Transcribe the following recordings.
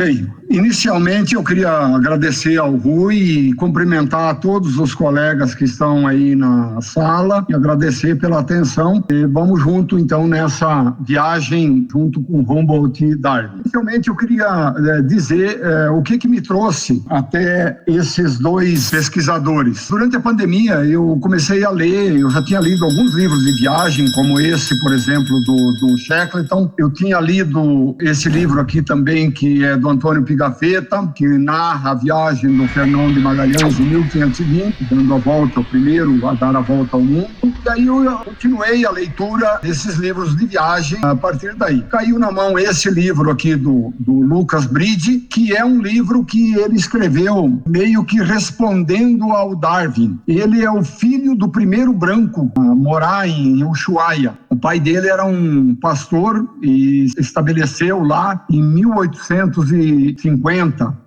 Bem, inicialmente eu queria agradecer ao Rui e cumprimentar a todos os colegas que estão aí na sala e agradecer pela atenção. E vamos junto então nessa viagem junto com Humboldt e Darwin. Inicialmente eu queria dizer o que me trouxe até esses dois pesquisadores. Durante a pandemia eu comecei a ler, eu já tinha lido alguns livros de viagem, como esse, por exemplo, do Shackleton. Eu tinha lido esse livro aqui também, que é do Antônio Pigafetta, que narra a viagem do Fernão de Magalhães em 1520, dando a volta, o primeiro a dar a volta ao mundo. E aí eu continuei a leitura desses livros de viagem a partir daí. Caiu na mão esse livro aqui do Lucas Bride, que é um livro que ele escreveu meio que respondendo ao Darwin. Ele é o filho do primeiro branco a morar em Ushuaia. O pai dele era um pastor e estabeleceu lá em 1850.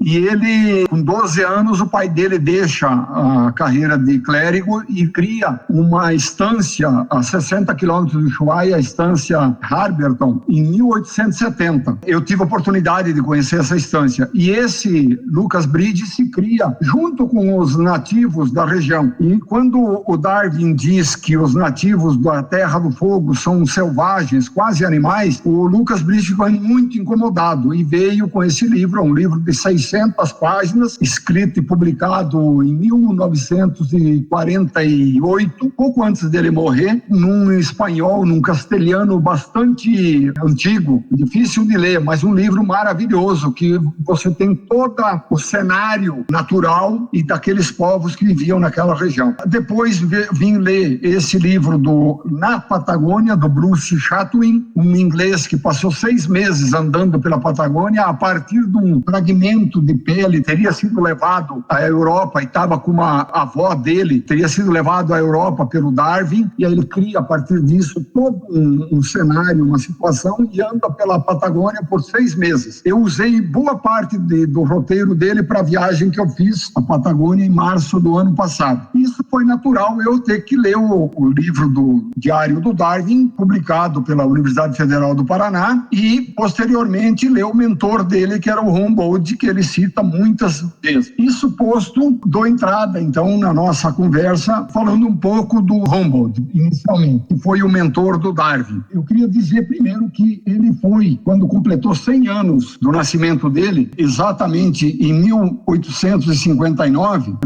E ele, com 12 anos, o pai dele deixa a carreira de clérigo e cria uma estância a 60 quilômetros de Ushuaia, a estância Harberton, em 1870. Eu tive a oportunidade de conhecer essa estância. E esse Lucas Bride se cria junto com os nativos da região. E quando o Darwin diz que os nativos da Terra do Fogo são selvagens, quase animais, o Lucas Bride ficou muito incomodado e veio com esse livro, um livro de 600 páginas, escrito e publicado em 1948, pouco antes dele morrer, num espanhol, num castelhano bastante antigo, difícil de ler, mas um livro maravilhoso, que você tem todo o cenário natural e daqueles povos que viviam naquela região. Depois vim ler esse livro Na Patagônia, do Bruce Chatwin, um inglês que passou 6 meses andando pela Patagônia a partir de um fragmento de pele, teria sido levado à Europa e estava com uma avó dele, teria sido levado à Europa pelo Darwin, e aí ele cria a partir disso todo um cenário, uma situação, e anda pela Patagônia por 6 meses. Eu usei boa parte do roteiro dele para a viagem que eu fiz à Patagônia em março do ano passado. Isso foi natural eu ter que ler o livro do Diário do Darwin, publicado pela Universidade Federal do Paraná, e posteriormente ler o mentor dele, que era o Humboldt, que ele cita muitas vezes. Isso posto, dou entrada então na nossa conversa falando um pouco do Humboldt, inicialmente, que foi o mentor do Darwin. Eu queria dizer primeiro que ele foi, quando completou 100 anos do nascimento dele, exatamente em 1869,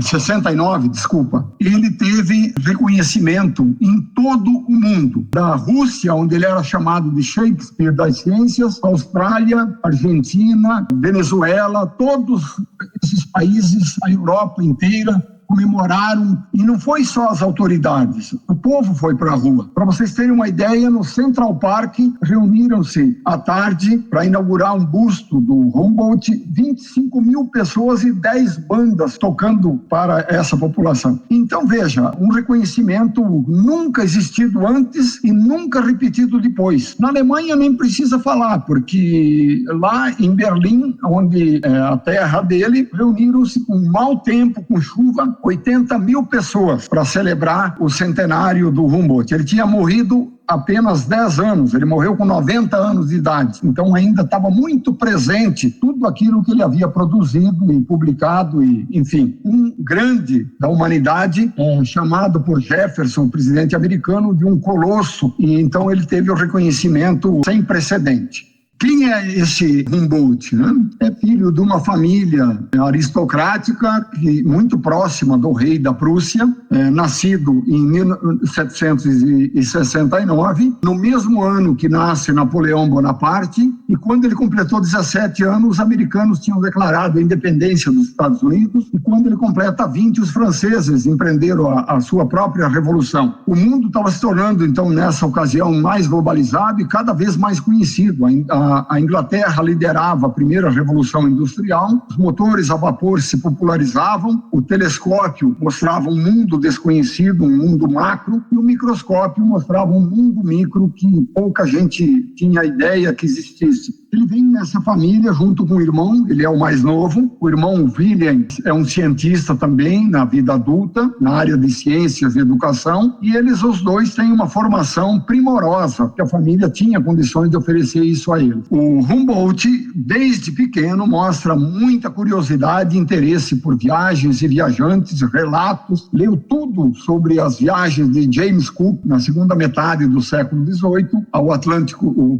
ele teve reconhecimento em todo o mundo, da Rússia, onde ele era chamado de Shakespeare das ciências, Austrália, Argentina, Venezuela, todos esses países, a Europa inteira, comemoraram, e não foi só as autoridades, o povo foi para a rua. Para vocês terem uma ideia, no Central Park reuniram-se à tarde para inaugurar um busto do Humboldt, 25 mil pessoas e 10 bandas tocando para essa população. Então veja, um reconhecimento nunca existido antes e nunca repetido depois. Na Alemanha nem precisa falar, porque lá em Berlim, onde é a terra dele, reuniram-se com mau tempo, com chuva, 80 mil pessoas para celebrar o centenário do Humboldt. Ele tinha morrido apenas 10 anos, ele morreu com 90 anos de idade, então ainda estava muito presente tudo aquilo que ele havia produzido e publicado, e, enfim, um grande da humanidade, chamado por Jefferson, presidente americano, de um colosso, e então ele teve o reconhecimento sem precedente. Quem é esse Humboldt? Né? É filho de uma família aristocrática muito próxima do rei da Prússia, nascido em 1769, no mesmo ano que nasce Napoleão Bonaparte, e quando ele completou 17 anos, os americanos tinham declarado a independência dos Estados Unidos, e quando ele completa 20, os franceses empreenderam a sua própria revolução. O mundo estava se tornando, então, nessa ocasião, mais globalizado e cada vez mais conhecido. A Inglaterra liderava a primeira revolução industrial, os motores a vapor se popularizavam, o telescópio mostrava um mundo desconhecido, um mundo macro, e o microscópio mostrava um mundo micro que pouca gente tinha ideia que existisse. Ele vem nessa família junto com o irmão, ele é o mais novo. O irmão William é um cientista também na vida adulta, na área de ciências e educação, e eles os dois têm uma formação primorosa, que a família tinha condições de oferecer isso a ele. O Humboldt, desde pequeno, mostra muita curiosidade e interesse por viagens e viajantes, relatos, leu tudo sobre as viagens de James Cook na segunda metade do século XVIII ao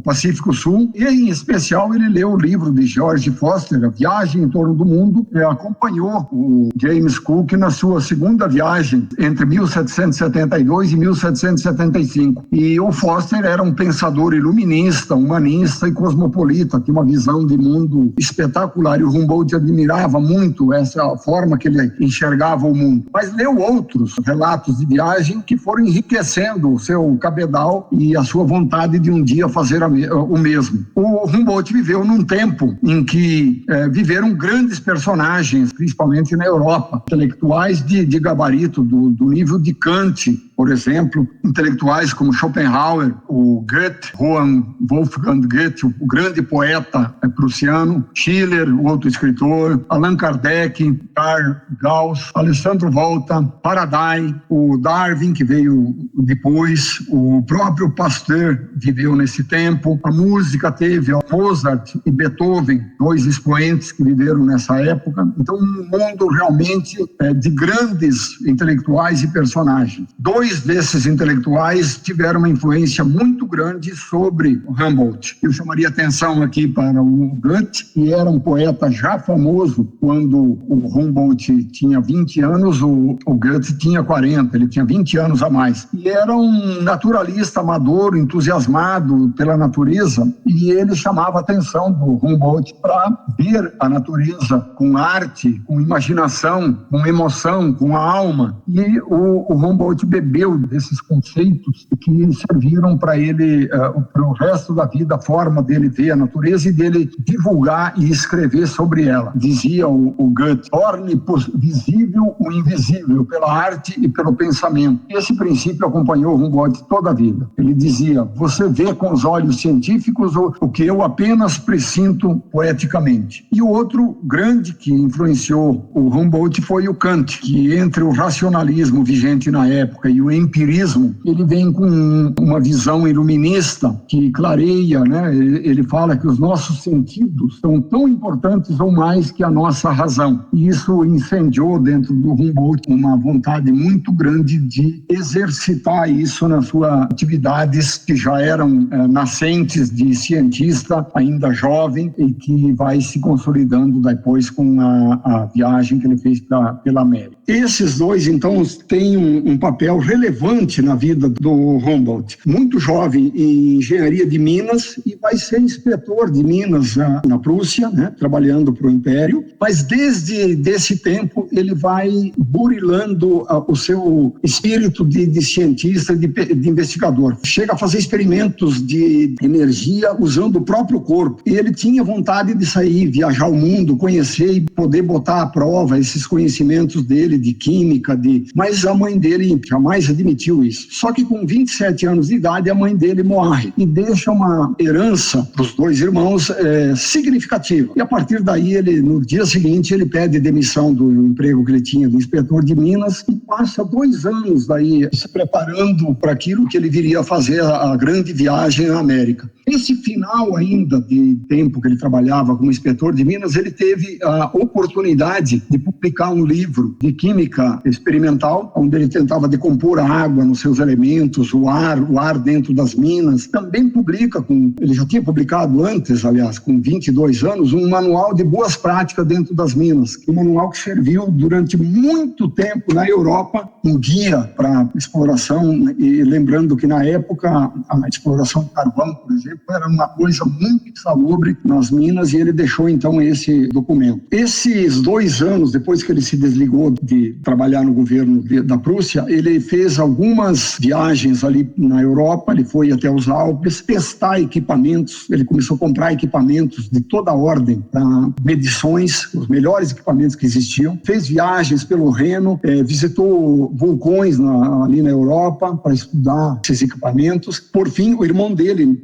Pacífico Sul, e em especial ele leu o livro de George Foster, A Viagem em Torno do Mundo, e acompanhou o James Cook na sua segunda viagem entre 1772 e 1775. E o Foster era um pensador iluminista, humanista e cosmopolita, tinha uma visão de mundo espetacular, e o Humboldt admirava muito essa forma que ele enxergava o mundo. Mas leu outros relatos de viagem que foram enriquecendo o seu cabedal e a sua vontade de um dia fazer o mesmo. O Humboldt viveu num tempo em que viveram grandes personagens, principalmente na Europa, intelectuais de gabarito do nível de Kant, por exemplo, intelectuais como Schopenhauer, o Goethe, Johann Wolfgang Goethe, o grande poeta prussiano, Schiller, o outro escritor, Allan Kardec, Karl Gauss, Alessandro Volta, Faraday, o Darwin, que veio depois, o próprio Pasteur viveu nesse tempo. A música teve Mozart e Beethoven, dois expoentes que viveram nessa época. Então, um mundo realmente de grandes intelectuais e personagens. Dois desses intelectuais tiveram uma influência muito grande sobre o Humboldt. Eu chamaria atenção aqui para o Goethe, que era um poeta já famoso quando o Humboldt tinha 20 anos, o Goethe tinha 40, ele tinha 20 anos a mais. E era um naturalista amador, entusiasmado pela natureza, e ele chamava a atenção do Humboldt para ver a natureza com arte, com imaginação, com emoção, com a alma. E o Humboldt bebeu desses conceitos que serviram para ele, para o resto da vida, a forma dele ver a natureza e dele divulgar e escrever sobre ela. Dizia o Goethe: torne visível o invisível pela arte e pelo pensamento. Esse princípio acompanhou o Humboldt toda a vida. Ele dizia: você vê com os olhos científicos o que eu apenas presinto poeticamente. E o outro grande que influenciou o Humboldt foi o Kant, que entre o racionalismo vigente na época e o empirismo, ele vem com uma visão iluminista que clareia, né? Ele fala que os nossos sentidos são tão importantes ou mais que a nossa razão. E isso incendiou dentro do Humboldt uma vontade muito grande de exercitar isso nas suas atividades que já eram nascentes de cientista, ainda jovem, e que vai se consolidando depois com a viagem que ele fez pela América. Esses dois, então, têm um papel relevante na vida do Humboldt. Muito jovem em engenharia de minas e vai ser inspetor de minas na Prússia, né, trabalhando para o Império. Mas desde esse tempo ele vai burilando o seu espírito de cientista, de investigador. Chega a fazer experimentos de energia usando o próprio corpo. E ele tinha vontade de sair, viajar o mundo, conhecer e poder botar à prova esses conhecimentos dele de química, mas a mãe dele jamais admitiu isso. Só que com 27 anos de idade, a mãe dele morre e deixa uma herança para os dois irmãos significativa. E a partir daí, no dia seguinte, ele pede demissão do emprego que ele tinha de inspetor de minas e passa 2 anos daí se preparando para aquilo que ele viria a fazer, a grande viagem à América. Esse final ainda de tempo que ele trabalhava como inspetor de minas, ele teve a oportunidade de publicar um livro de química experimental, onde ele tentava decompor a água nos seus elementos, o ar dentro das minas. Também publica, ele já tinha publicado antes, aliás, com 22 anos, um manual de boas práticas dentro das minas, um manual que serviu durante muito tempo na Europa, um guia para exploração, e lembrando que na época a exploração de carvão, por exemplo, era uma coisa muito insalubre nas minas, e ele deixou então esse documento. Esses 2 anos depois que ele se desligou de trabalhar no governo da Prússia, ele fez algumas viagens ali na Europa, ele foi até os Alpes testar equipamentos, ele começou a comprar equipamentos de toda a ordem para medições, os melhores equipamentos que existiam, fez viagens pelo Reno, visitou vulcões ali na Europa para estudar esses equipamentos. Por fim, o irmão dele,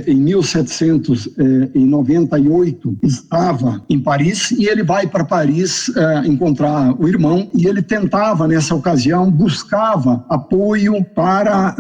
em 1798, estava em Paris e ele vai para Paris encontrar o irmão e ele tentava, nessa ocasião, buscava apoio para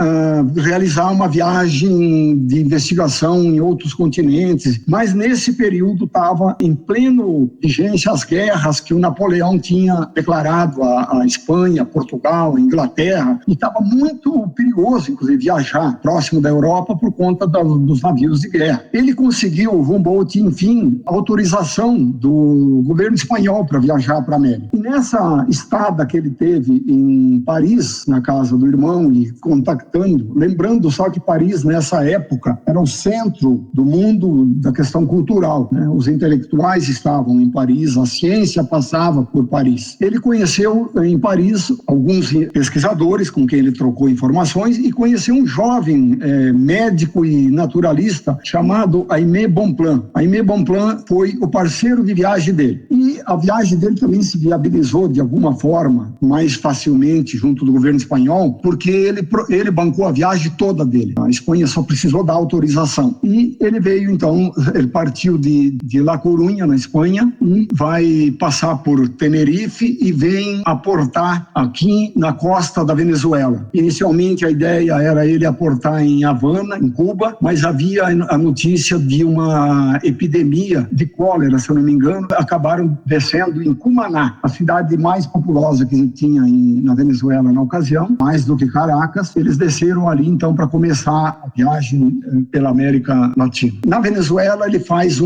realizar uma viagem de investigação em outros continentes, mas nesse período estava em pleno vigência as guerras que o Napoleão tinha declarado a Espanha, Portugal, a Inglaterra, e estava muito perigoso, inclusive, viajar próximo da Europa por conta dos navios de guerra. Ele conseguiu, o Humboldt, enfim, autorização do governo espanhol para viajar para a América. E nessa estada que ele teve em Paris, na casa do irmão, e contactando, lembrando só que Paris, nessa época, era o centro do mundo da questão cultural, né? Os intelectuais estavam em Paris, a ciência passava por Paris. Ele conheceu em Paris alguns pesquisadores com quem ele trocou informações e conheceu um jovem médico e naturalista chamado Aimé Bonpland. Aimé Bonpland foi o parceiro de viagem dele. E a viagem dele também se viabilizou de alguma forma mais facilmente junto do governo espanhol, porque ele bancou a viagem toda dele. A Espanha só precisou da autorização. E ele veio, então, ele partiu de La Coruña, na Espanha, e vai passar por Tenerife e vem aportar aqui na costa da Venezuela. Inicialmente a ideia era ele aportar em Havana, em Cuba, mas havia a notícia de uma epidemia de cólera, se eu não me engano, acabaram descendo em Cumaná, a cidade mais populosa que tinha na Venezuela na ocasião, mais do que Caracas. Eles desceram ali então para começar a viagem pela América Latina. Na Venezuela ele faz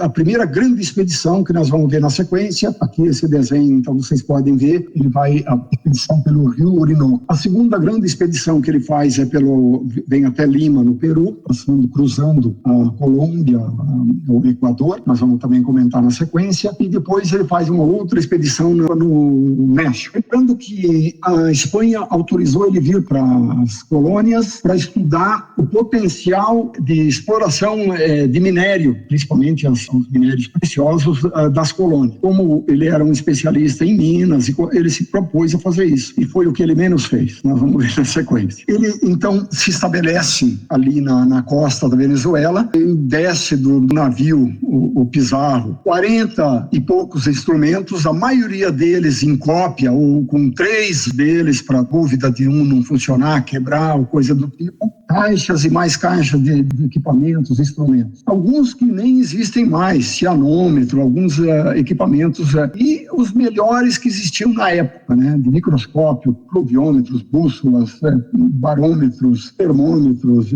a primeira grande expedição que nós vamos ver na sequência. Aqui esse desenho, então vocês podem ver, ele vai a expedição pelo Rio Orinoco. A segunda grande expedição que ele faz vem até Lima, no Peru, cruzando a Colômbia, o Equador, nós vamos também comentar na sequência, e depois ele faz uma outra expedição no México. Lembrando que a Espanha autorizou ele vir para as colônias para estudar o potencial de exploração de minério, principalmente os minérios preciosos das colônias. Como ele era um especialista em minas, ele se propôs a fazer isso, e foi o que ele menos fez. Nós vamos ver na sequência. Ele, então, se estabelece ali na costa da Venezuela, ele desce do navio, o Pizarro, 40 e poucos instrumentos, a maioria deles em cópia, ou com 3 deles para dúvida de um não funcionar, quebrar, ou coisa do tipo. Caixas e mais caixas de equipamentos, instrumentos. Alguns que nem existem mais, cianômetro, alguns equipamentos, e os melhores que existiam na época, né? De microscópio, pluviômetros, bússolas, barômetros, termômetros,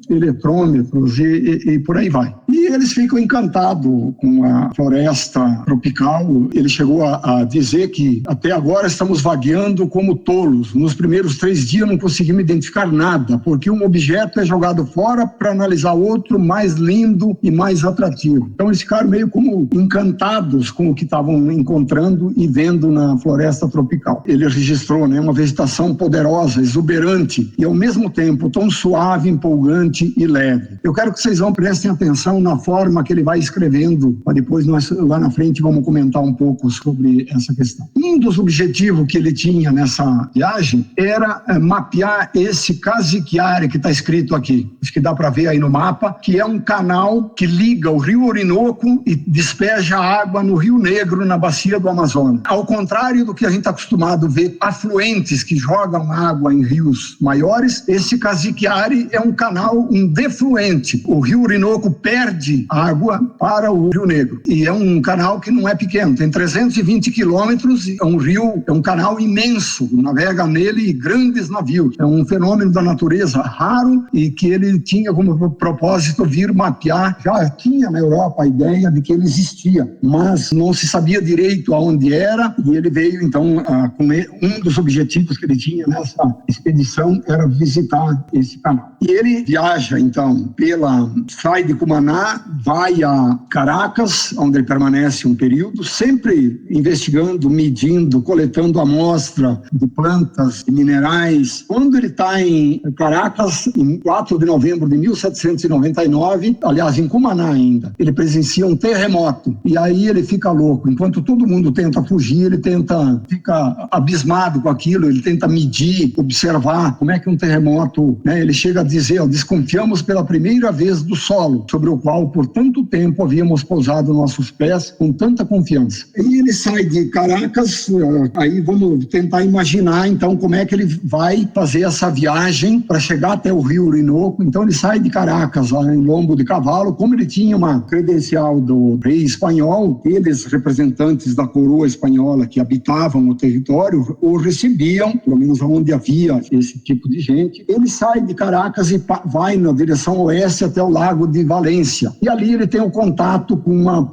eletrômetros e por aí vai. E eles ficam encantados com a floresta tropical. Ele chegou a dizer que até agora estamos vagueando como tolos. Nos primeiros 3 dias não conseguimos identificar nada, porque um objeto é jogado fora para analisar outro mais lindo e mais atrativo. Então eles ficaram meio como encantados com o que estavam encontrando e vendo na floresta tropical. Ele registrou, né, uma vegetação poderosa, exuberante e ao mesmo tempo tão suave, empolgante e leve. Eu quero que vocês prestem atenção na forma que ele vai escrevendo, para depois nós lá na frente vamos comentar um pouco sobre essa questão. Um dos objetivos que ele tinha nessa viagem era mapear esse Casiquiare que está escrito aqui, acho que dá para ver aí no mapa, que é um canal que liga o Rio Orinoco e despeja água no Rio Negro, na bacia do Amazonas. Ao contrário do que a gente está acostumado a ver afluentes que jogam água em rios maiores, esse Casiquiare é um canal, um defluente. O Rio Orinoco perde água para o Rio Negro. E é um canal que não é pequeno, tem 320 quilômetros, é um canal imenso, navega nele grandes navios. É um fenômeno da natureza raro e que ele tinha como propósito vir mapear. Já tinha na Europa a ideia de que ele existia, mas não se sabia direito aonde era, e ele veio então com um dos objetivos que ele tinha nessa expedição era visitar esse canal. E ele viaja, então, sai de Cumaná, vai a Caracas, onde ele permanece um período, sempre investigando, medindo, coletando amostra de plantas e minerais. Quando ele está em Caracas, em 4 de novembro de 1799, aliás, em Cumaná ainda, ele presencia um terremoto. E aí ele fica louco. Enquanto todo mundo tenta fugir, ele fica abismado com aquilo, ele tenta medir, observar como é que um terremoto, né? Ele chega a dizer, desconfiamos pela primeira vez do solo, sobre o qual por tanto tempo havíamos pousado nossos pés com tanta confiança. E ele sai de Caracas, aí vamos tentar imaginar então como é que ele vai fazer essa viagem para chegar até o rio Orinoco. Então ele sai de Caracas, lá em lombo de cavalo. Como ele tinha uma credencial do rei espanhol, eles, representantes da coroa espanhola que habitavam o território, o recebiam, pelo menos onde havia esse tipo de gente. Ele sai de Caracas e vai na direção oeste até o Lago de Valência. E ali ele tem um contato com uma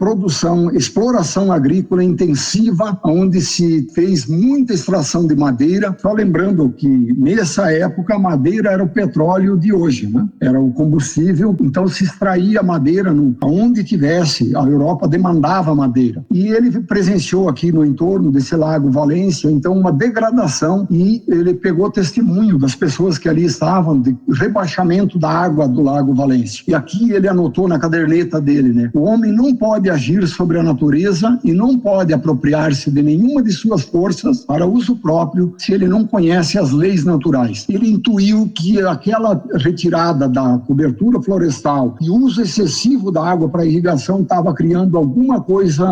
exploração agrícola intensiva, onde se fez muita extração de madeira. Só lembrando que nessa época a madeira era o petróleo de hoje, né? Era o combustível, então se extraía madeira aonde tivesse. A Europa demandava madeira. E ele presenciou aqui no entorno desse Lago Valência, então, uma degradação, e ele pegou testemunho das pessoas que ali estavam, de rebaixamento da água do Lago Valência. E aqui ele anotou na caderneta dele, né? O homem não pode agir sobre a natureza e não pode apropriar-se de nenhuma de suas forças para uso próprio se ele não conhece as leis naturais. Ele intuiu que aquela retirada da cobertura florestal e uso excessivo da água para irrigação estava criando alguma coisa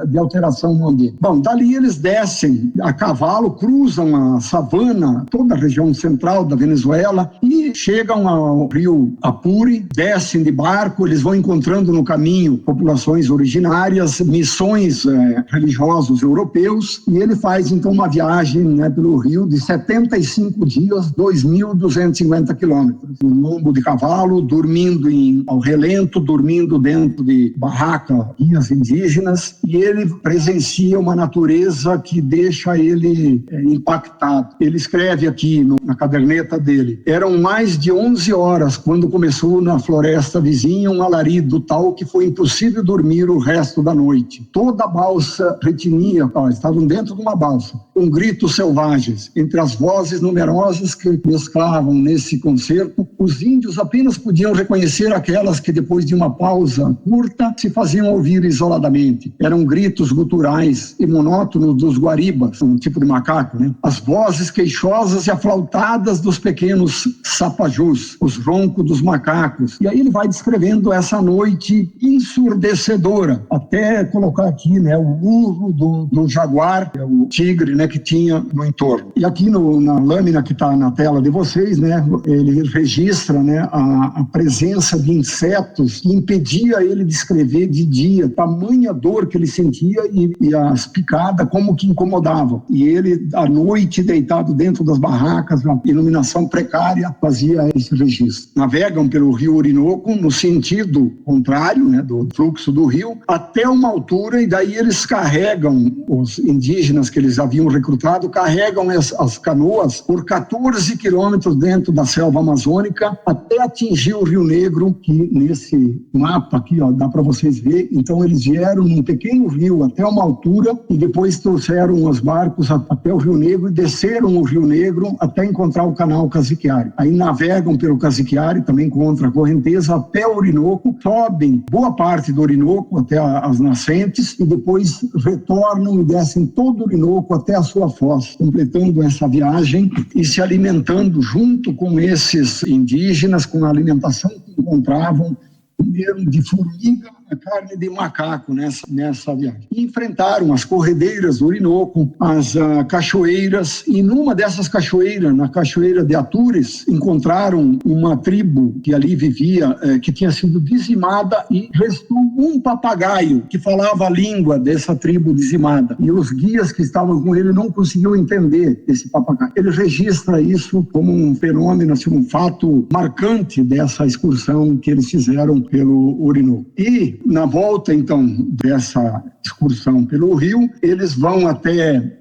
de alteração no ambiente. Bom, dali eles descem a cavalo, cruzam a savana, toda a região central da Venezuela, e chegam ao rio Apure, descem de barco. Eles vão encontrando no caminho populações originárias, missões religiosos europeus, e ele faz então uma viagem, né, pelo rio de 75 dias, 2.250 quilômetros, no lombo de cavalo, dormindo ao relento, dormindo dentro de barracas indígenas, e ele presencia uma natureza que deixa ele impactado. Ele escreve aqui na caderneta dele: eram mais de 11 horas quando começou na floresta vizinha um alarido tal que foi impossível dormir o resto da noite. Toda a balsa retinia, estavam dentro de uma balsa, com gritos selvagens. Entre as vozes numerosas que mesclavam nesse concerto, os índios apenas podiam reconhecer aquelas que, depois de uma pausa curta, se faziam ouvir isoladamente. Eram gritos guturais e monótonos dos guaribas, um tipo de macaco, né? As vozes queixosas e aflautadas dos pequenos sapajus, os roncos dos macacos. E aí ele vai descrevendo essa noite ensurdecedora, até colocar aqui, né, o urro do jaguar, o tigre, né, que tinha no entorno. E aqui na lâmina que está na tela de vocês, né, ele registra, né, a presença de insetos que impedia ele de escrever de dia, tamanha dor que ele sentia e as picadas como que incomodavam. E ele, à noite, deitado dentro das barracas, na iluminação precária, fazia esse registro. Navegam pelo rio Orinoco no sentido contrário, né, do fluxo do rio, até uma altura, e daí eles carregam, os indígenas que eles haviam recrutado, carregam as canoas por 14 quilômetros dentro da selva amazônica até atingir o Rio Negro, que nesse mapa aqui, dá para vocês verem. Então eles vieram num pequeno rio até uma altura e depois trouxeram os barcos até o Rio Negro e desceram o Rio Negro até encontrar o canal Casiquiare. Aí navegam pelo Casiquiare, também contra a correnteza, até o Orinoco, sobem boa parte do Orinoco até as nascentes e depois retornam e descem todo o Orinoco até a sua foz, completando essa viagem e se alimentando junto com esses indígenas, com a alimentação que encontravam, comeram de formiga a carne de macaco nessa viagem. E enfrentaram as corredeiras do Orinoco, as cachoeiras, e numa dessas cachoeiras, na cachoeira de Atures, encontraram uma tribo que ali vivia, que tinha sido dizimada, e restou um papagaio que falava a língua dessa tribo dizimada. E os guias que estavam com ele não conseguiam entender esse papagaio. Ele registra isso como um fenômeno, assim, um fato marcante dessa excursão que eles fizeram pelo Orinoco. E na volta, então, dessa excursão pelo rio, eles vão até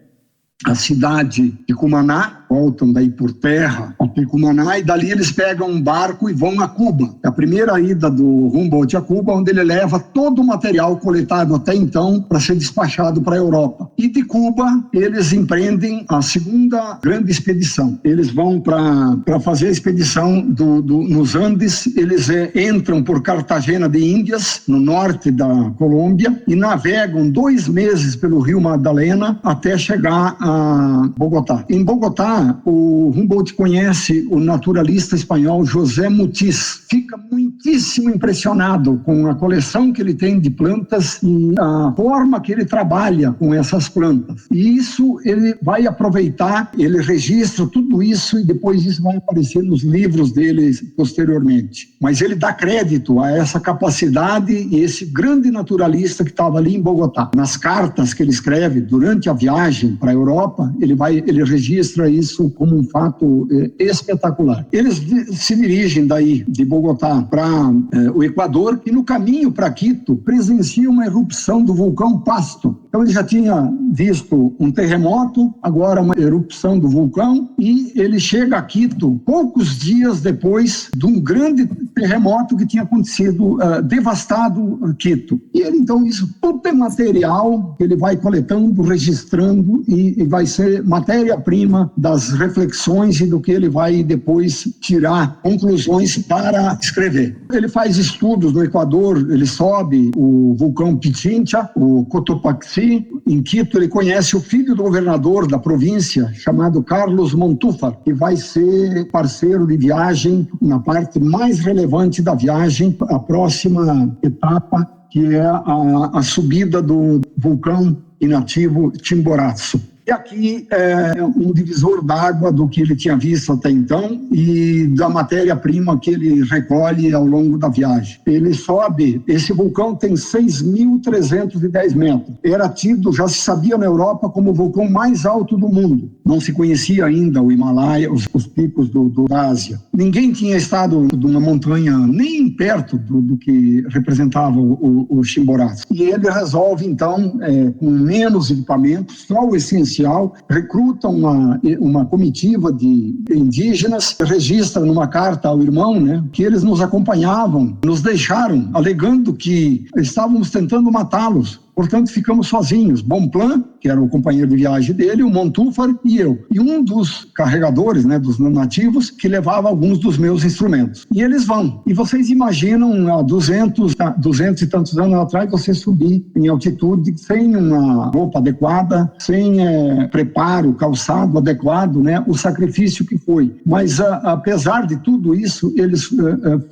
a cidade de Cumaná, voltam daí por terra até Cumaná, e dali eles pegam um barco e vão a Cuba. É a primeira ida do Humboldt a Cuba, onde ele leva todo o material coletado até então para ser despachado para a Europa. E de Cuba, eles empreendem a segunda grande expedição. Eles vão para fazer a expedição nos Andes, eles entram por Cartagena de Índias, no norte da Colômbia, e navegam 2 meses pelo Rio Magdalena até chegar a Bogotá. Em Bogotá, o Humboldt conhece o naturalista espanhol José Mutis. Fica muitíssimo impressionado com a coleção que ele tem de plantas e a forma que ele trabalha com essas plantas. E isso ele vai aproveitar, ele registra tudo isso e depois isso vai aparecer nos livros dele posteriormente. Mas ele dá crédito a essa capacidade e esse grande naturalista que estava ali em Bogotá. Nas cartas que ele escreve durante a viagem para a Europa, ele registra isso como um fato espetacular. Eles se dirigem daí de Bogotá para o Equador e no caminho para Quito presenciam uma erupção do vulcão Pasto. Então ele já tinha visto um terremoto, agora uma erupção do vulcão, e ele chega a Quito poucos dias depois de um grande terremoto que tinha acontecido, devastado Quito. E ele, então, isso tudo é material que ele vai coletando, registrando e vai ser matéria-prima das reflexões e do que ele vai depois tirar conclusões para escrever. Ele faz estudos no Equador, ele sobe o vulcão Pichincha, o Cotopaxi. Em Quito, ele conhece o filho do governador da província, chamado Carlos Montúfar, que vai ser parceiro de viagem na parte mais relevante da viagem, a próxima etapa, que é a subida do vulcão inativo Chimborazo. E aqui é um divisor d'água do que ele tinha visto até então e da matéria-prima que ele recolhe ao longo da viagem. Ele sobe, esse vulcão tem 6.310 metros. Era tido, já se sabia na Europa, como o vulcão mais alto do mundo. Não se conhecia ainda o Himalaia, os picos da Ásia. Ninguém tinha estado numa montanha nem perto do que representava o Chimborazo. E ele resolve, então, com menos equipamentos, só o essencial, recruta uma comitiva de indígenas, registra numa carta ao irmão, né, que eles nos acompanhavam, nos deixaram, alegando que estávamos tentando matá-los. Portanto, ficamos sozinhos. Bonpland, que era o companheiro de viagem dele, o Montúfar e eu. E um dos carregadores, né, dos nativos, que levava alguns dos meus instrumentos. E eles vão. E vocês imaginam, há 200 e tantos anos atrás, você subir em altitude sem uma roupa adequada, sem preparo, calçado adequado, né, o sacrifício que foi. Mas, apesar de tudo isso, eles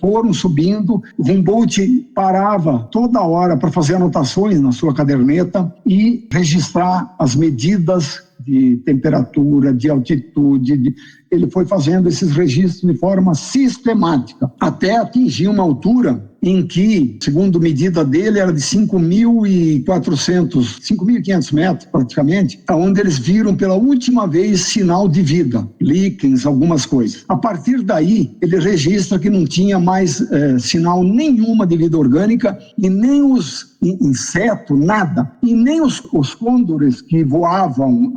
foram subindo. Humboldt parava toda hora para fazer anotações na sua caderneta e registrar as medidas de temperatura, de altitude. Ele foi fazendo esses registros de forma sistemática, até atingir uma altura em que, segundo medida dele, era de 5.500 metros, praticamente, onde eles viram pela última vez sinal de vida, líquens, algumas coisas. A partir daí, ele registra que não tinha mais sinal nenhuma de vida orgânica e nem os insetos, nada. E nem os côndores que voavam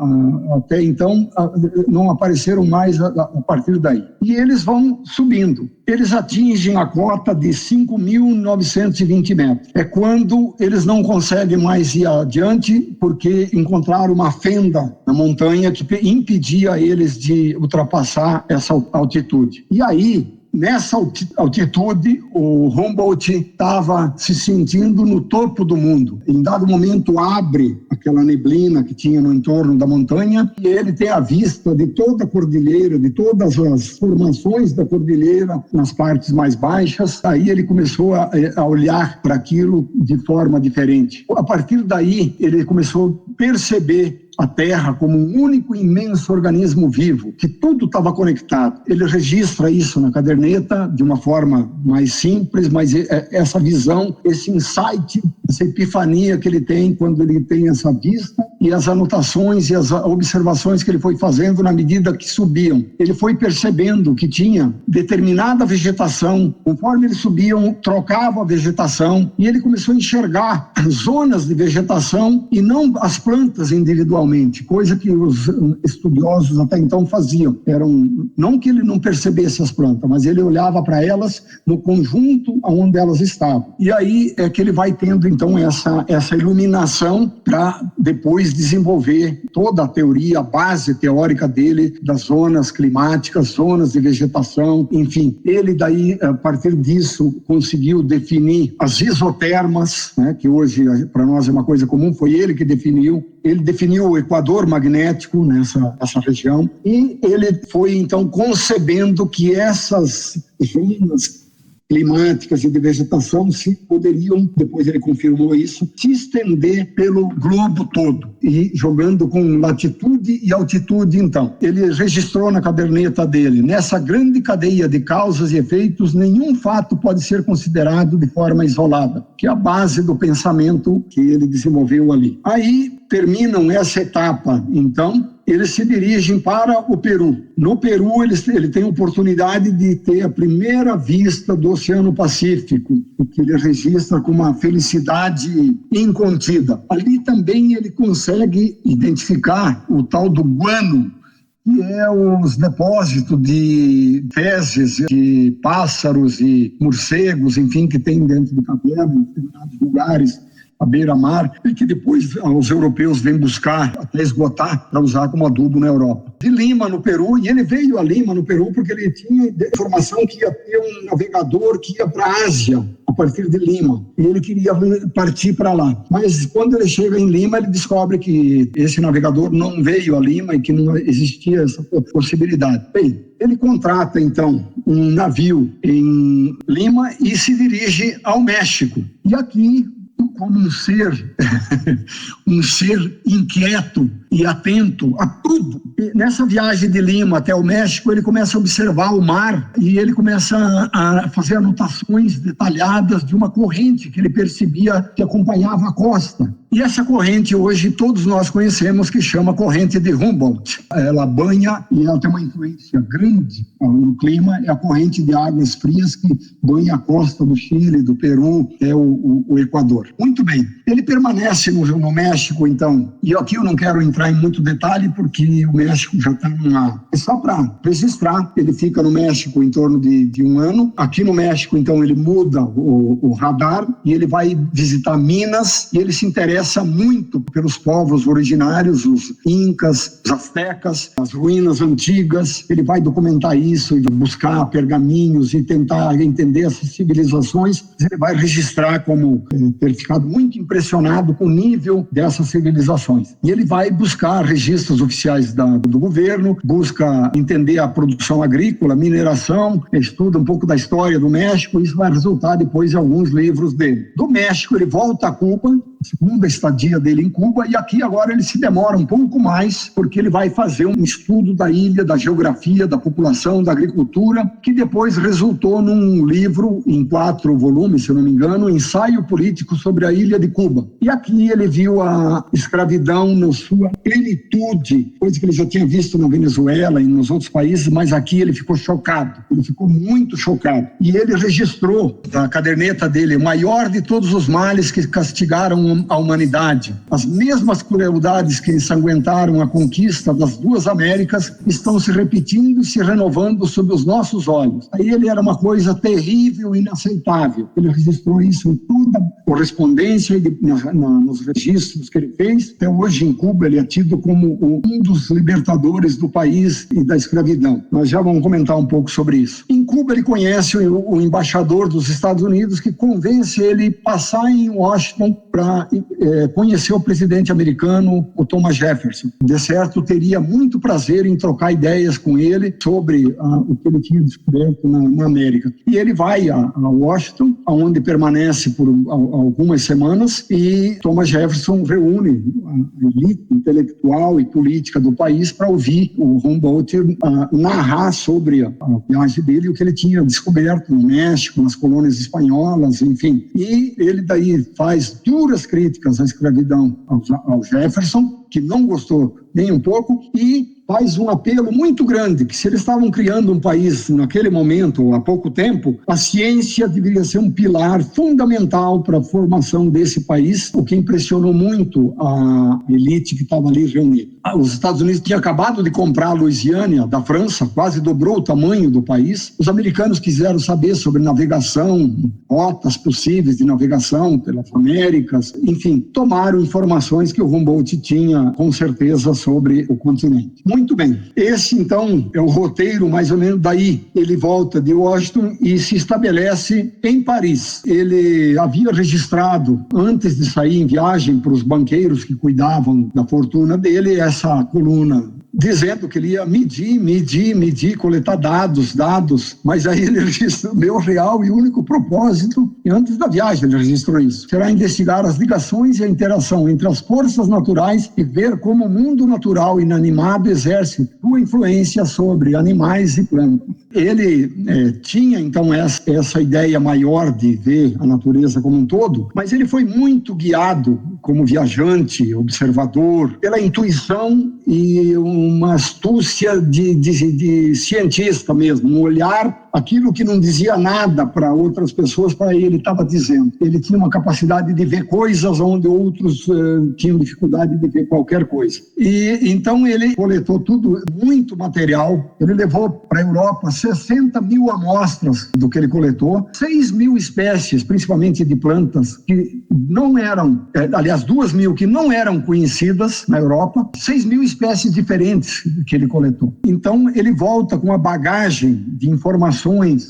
até então não apareceram mais a partir daí. E eles vão subindo. Eles atingem a cota de 5.920 metros. É quando eles não conseguem mais ir adiante, porque encontraram uma fenda na montanha que impedia eles de ultrapassar essa altitude. E aí, nessa altitude, o Humboldt estava se sentindo no topo do mundo. Em dado momento, abre aquela neblina que tinha no entorno da montanha e ele tem a vista de toda a cordilheira, de todas as formações da cordilheira nas partes mais baixas. Aí ele começou a olhar para aquilo de forma diferente. A partir daí, ele começou a perceber a Terra como um único imenso organismo vivo, que tudo estava conectado. Ele registra isso na caderneta de uma forma mais simples, mas essa visão, esse insight, essa epifania que ele tem quando ele tem essa vista, e as anotações e as observações que ele foi fazendo na medida que subiam. Ele foi percebendo que tinha determinada vegetação, conforme eles subiam, trocava a vegetação, e ele começou a enxergar zonas de vegetação e não as plantas individualmente, coisa que os estudiosos até então faziam. Não que ele não percebesse as plantas, mas ele olhava para elas no conjunto onde elas estavam. E aí é que ele vai tendo então essa iluminação para depois desenvolver toda a teoria, a base teórica dele das zonas climáticas, zonas de vegetação, enfim. Ele daí, a partir disso, conseguiu definir as isotermas, né, que hoje para nós é uma coisa comum, foi ele que definiu. Ele definiu o equador magnético nessa região, e ele foi então concebendo que essas zonas climáticas e de vegetação se poderiam, depois ele confirmou isso, se estender pelo globo todo, e jogando com latitude e altitude. Então, ele registrou na caderneta dele: nessa grande cadeia de causas e efeitos, nenhum fato pode ser considerado de forma isolada, que é a base do pensamento que ele desenvolveu ali. Aí terminam essa etapa, então, eles se dirigem para o Peru. No Peru, ele tem a oportunidade de ter a primeira vista do Oceano Pacífico, que ele registra com uma felicidade incontida. Ali também ele consegue identificar o tal do guano, que é os depósitos de fezes de pássaros e morcegos, enfim, que tem dentro de cavernas, em determinados lugares, à beira-mar, e que depois os europeus vêm buscar até esgotar para usar como adubo na Europa. De Lima, no Peru, e ele veio a Lima, no Peru, porque ele tinha informação que ia ter um navegador que ia para a Ásia, a partir de Lima, e ele queria partir para lá. Mas quando ele chega em Lima, ele descobre que esse navegador não veio a Lima e que não existia essa possibilidade. Bem, ele contrata, então, um navio em Lima e se dirige ao México. E aqui, como um ser inquieto e atento a tudo. E nessa viagem de Lima até o México, ele começa a observar o mar e ele começa a fazer anotações detalhadas de uma corrente que ele percebia que acompanhava a costa. E essa corrente hoje todos nós conhecemos, que chama corrente de Humboldt. Ela banha e ela tem uma influência grande no clima, é a corrente de águas frias que banha a costa do Chile, do Peru, é o Equador. Muito bem, ele permanece no México, então, e aqui eu não quero entrar em muito detalhe, porque o México já está é só para registrar, ele fica no México em torno de um ano. Aqui no México, então, ele muda o radar e ele vai visitar Minas, e ele se interessa muito pelos povos originários, os incas, os astecas, as ruínas antigas. Ele vai documentar isso e buscar pergaminhos e tentar entender essas civilizações. Ele vai registrar como ter ficado muito impressionado com o nível dessas civilizações. E ele vai buscar registros oficiais do governo, busca entender a produção agrícola, mineração, estuda um pouco da história do México. Isso vai resultar depois em alguns livros dele. Do México ele volta a Cuba, segunda estadia dele em Cuba, e aqui agora ele se demora um pouco mais, porque ele vai fazer um estudo da ilha, da geografia, da população, da agricultura, que depois resultou num livro em 4 volumes, se eu não me engano, Ensaio Político sobre a Ilha de Cuba. E aqui ele viu a escravidão na sua plenitude, coisa que ele já tinha visto na Venezuela e nos outros países, mas aqui ele ficou chocado, ele ficou muito chocado. E ele registrou na caderneta dele: o maior de todos os males que castigaram a humanidade, as mesmas crueldades que ensanguentaram a conquista das 2 Américas, estão se repetindo e se renovando sob os nossos olhos. Aí ele era uma coisa terrível e inaceitável. Ele registrou isso em toda a correspondência e nos registros que ele fez. Até hoje em Cuba ele é tido como um dos libertadores do país e da escravidão. Nós já vamos comentar um pouco sobre isso. Em Cuba ele conhece o embaixador dos Estados Unidos, que convence ele a passar em Washington para conhecer o presidente americano, o Thomas Jefferson. De certo, teria muito prazer em trocar ideias com ele sobre o que ele tinha descoberto na América. E ele vai a Washington, onde permanece por algumas semanas, e Thomas Jefferson reúne a elite intelectual e política do país para ouvir o Humboldt narrar sobre a viagem dele e o que ele tinha descoberto no México, nas colônias espanholas, enfim. E ele daí faz duras críticas à escravidão ao Jefferson, que não gostou nem um pouco, e faz um apelo muito grande, que se eles estavam criando um país naquele momento, há pouco tempo, a ciência deveria ser um pilar fundamental para a formação desse país, o que impressionou muito a elite que estava ali reunida. Os Estados Unidos tinham acabado de comprar a Louisiana da França, quase dobrou o tamanho do país. Os americanos quiseram saber sobre navegação, rotas possíveis de navegação pelas Américas, enfim, tomaram informações que o Humboldt tinha com certeza sobre o continente. Muito bem, esse então é o roteiro mais ou menos. Daí ele volta de Washington e se estabelece em Paris. Ele havia registrado, antes de sair em viagem para os banqueiros que cuidavam da fortuna dele, essa coluna dizendo que ele ia medir, coletar dados, mas aí ele registrou o meu real e único propósito, e antes da viagem ele registrou isso, será investigar as ligações e a interação entre as forças naturais e ver como o mundo natural inanimado exerce sua influência sobre animais e plantas. Ele tinha então essa ideia maior de ver a natureza como um todo, mas ele foi muito guiado como viajante, observador, pela intuição e uma astúcia de cientista mesmo, um olhar, aquilo que não dizia nada para outras pessoas, para ele estava dizendo. Ele tinha uma capacidade de ver coisas onde outros tinham dificuldade de ver qualquer coisa. E então ele coletou tudo, muito material. Ele levou para a Europa 60 mil amostras do que ele coletou, 6 mil espécies, principalmente de plantas, que não eram, aliás, 2 mil que não eram conhecidas na Europa, 6 mil espécies diferentes que ele coletou. Então ele volta com uma bagagem de informações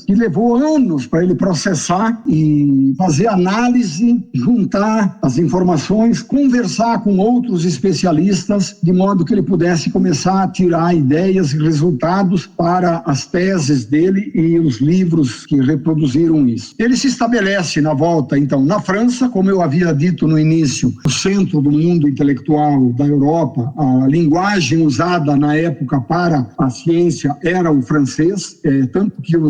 que levou anos para ele processar e fazer análise, juntar as informações, conversar com outros especialistas, de modo que ele pudesse começar a tirar ideias e resultados para as teses dele e os livros que reproduziram isso. Ele se estabelece na volta, então, na França, como eu havia dito no início, o centro do mundo intelectual da Europa. A linguagem usada na época para a ciência era o francês, tanto que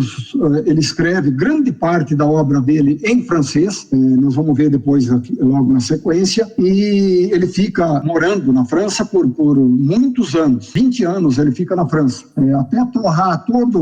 ele escreve grande parte da obra dele em francês, nós vamos ver depois logo na sequência, e ele fica morando na França por muitos anos, 20 anos ele fica na França, até torrar toda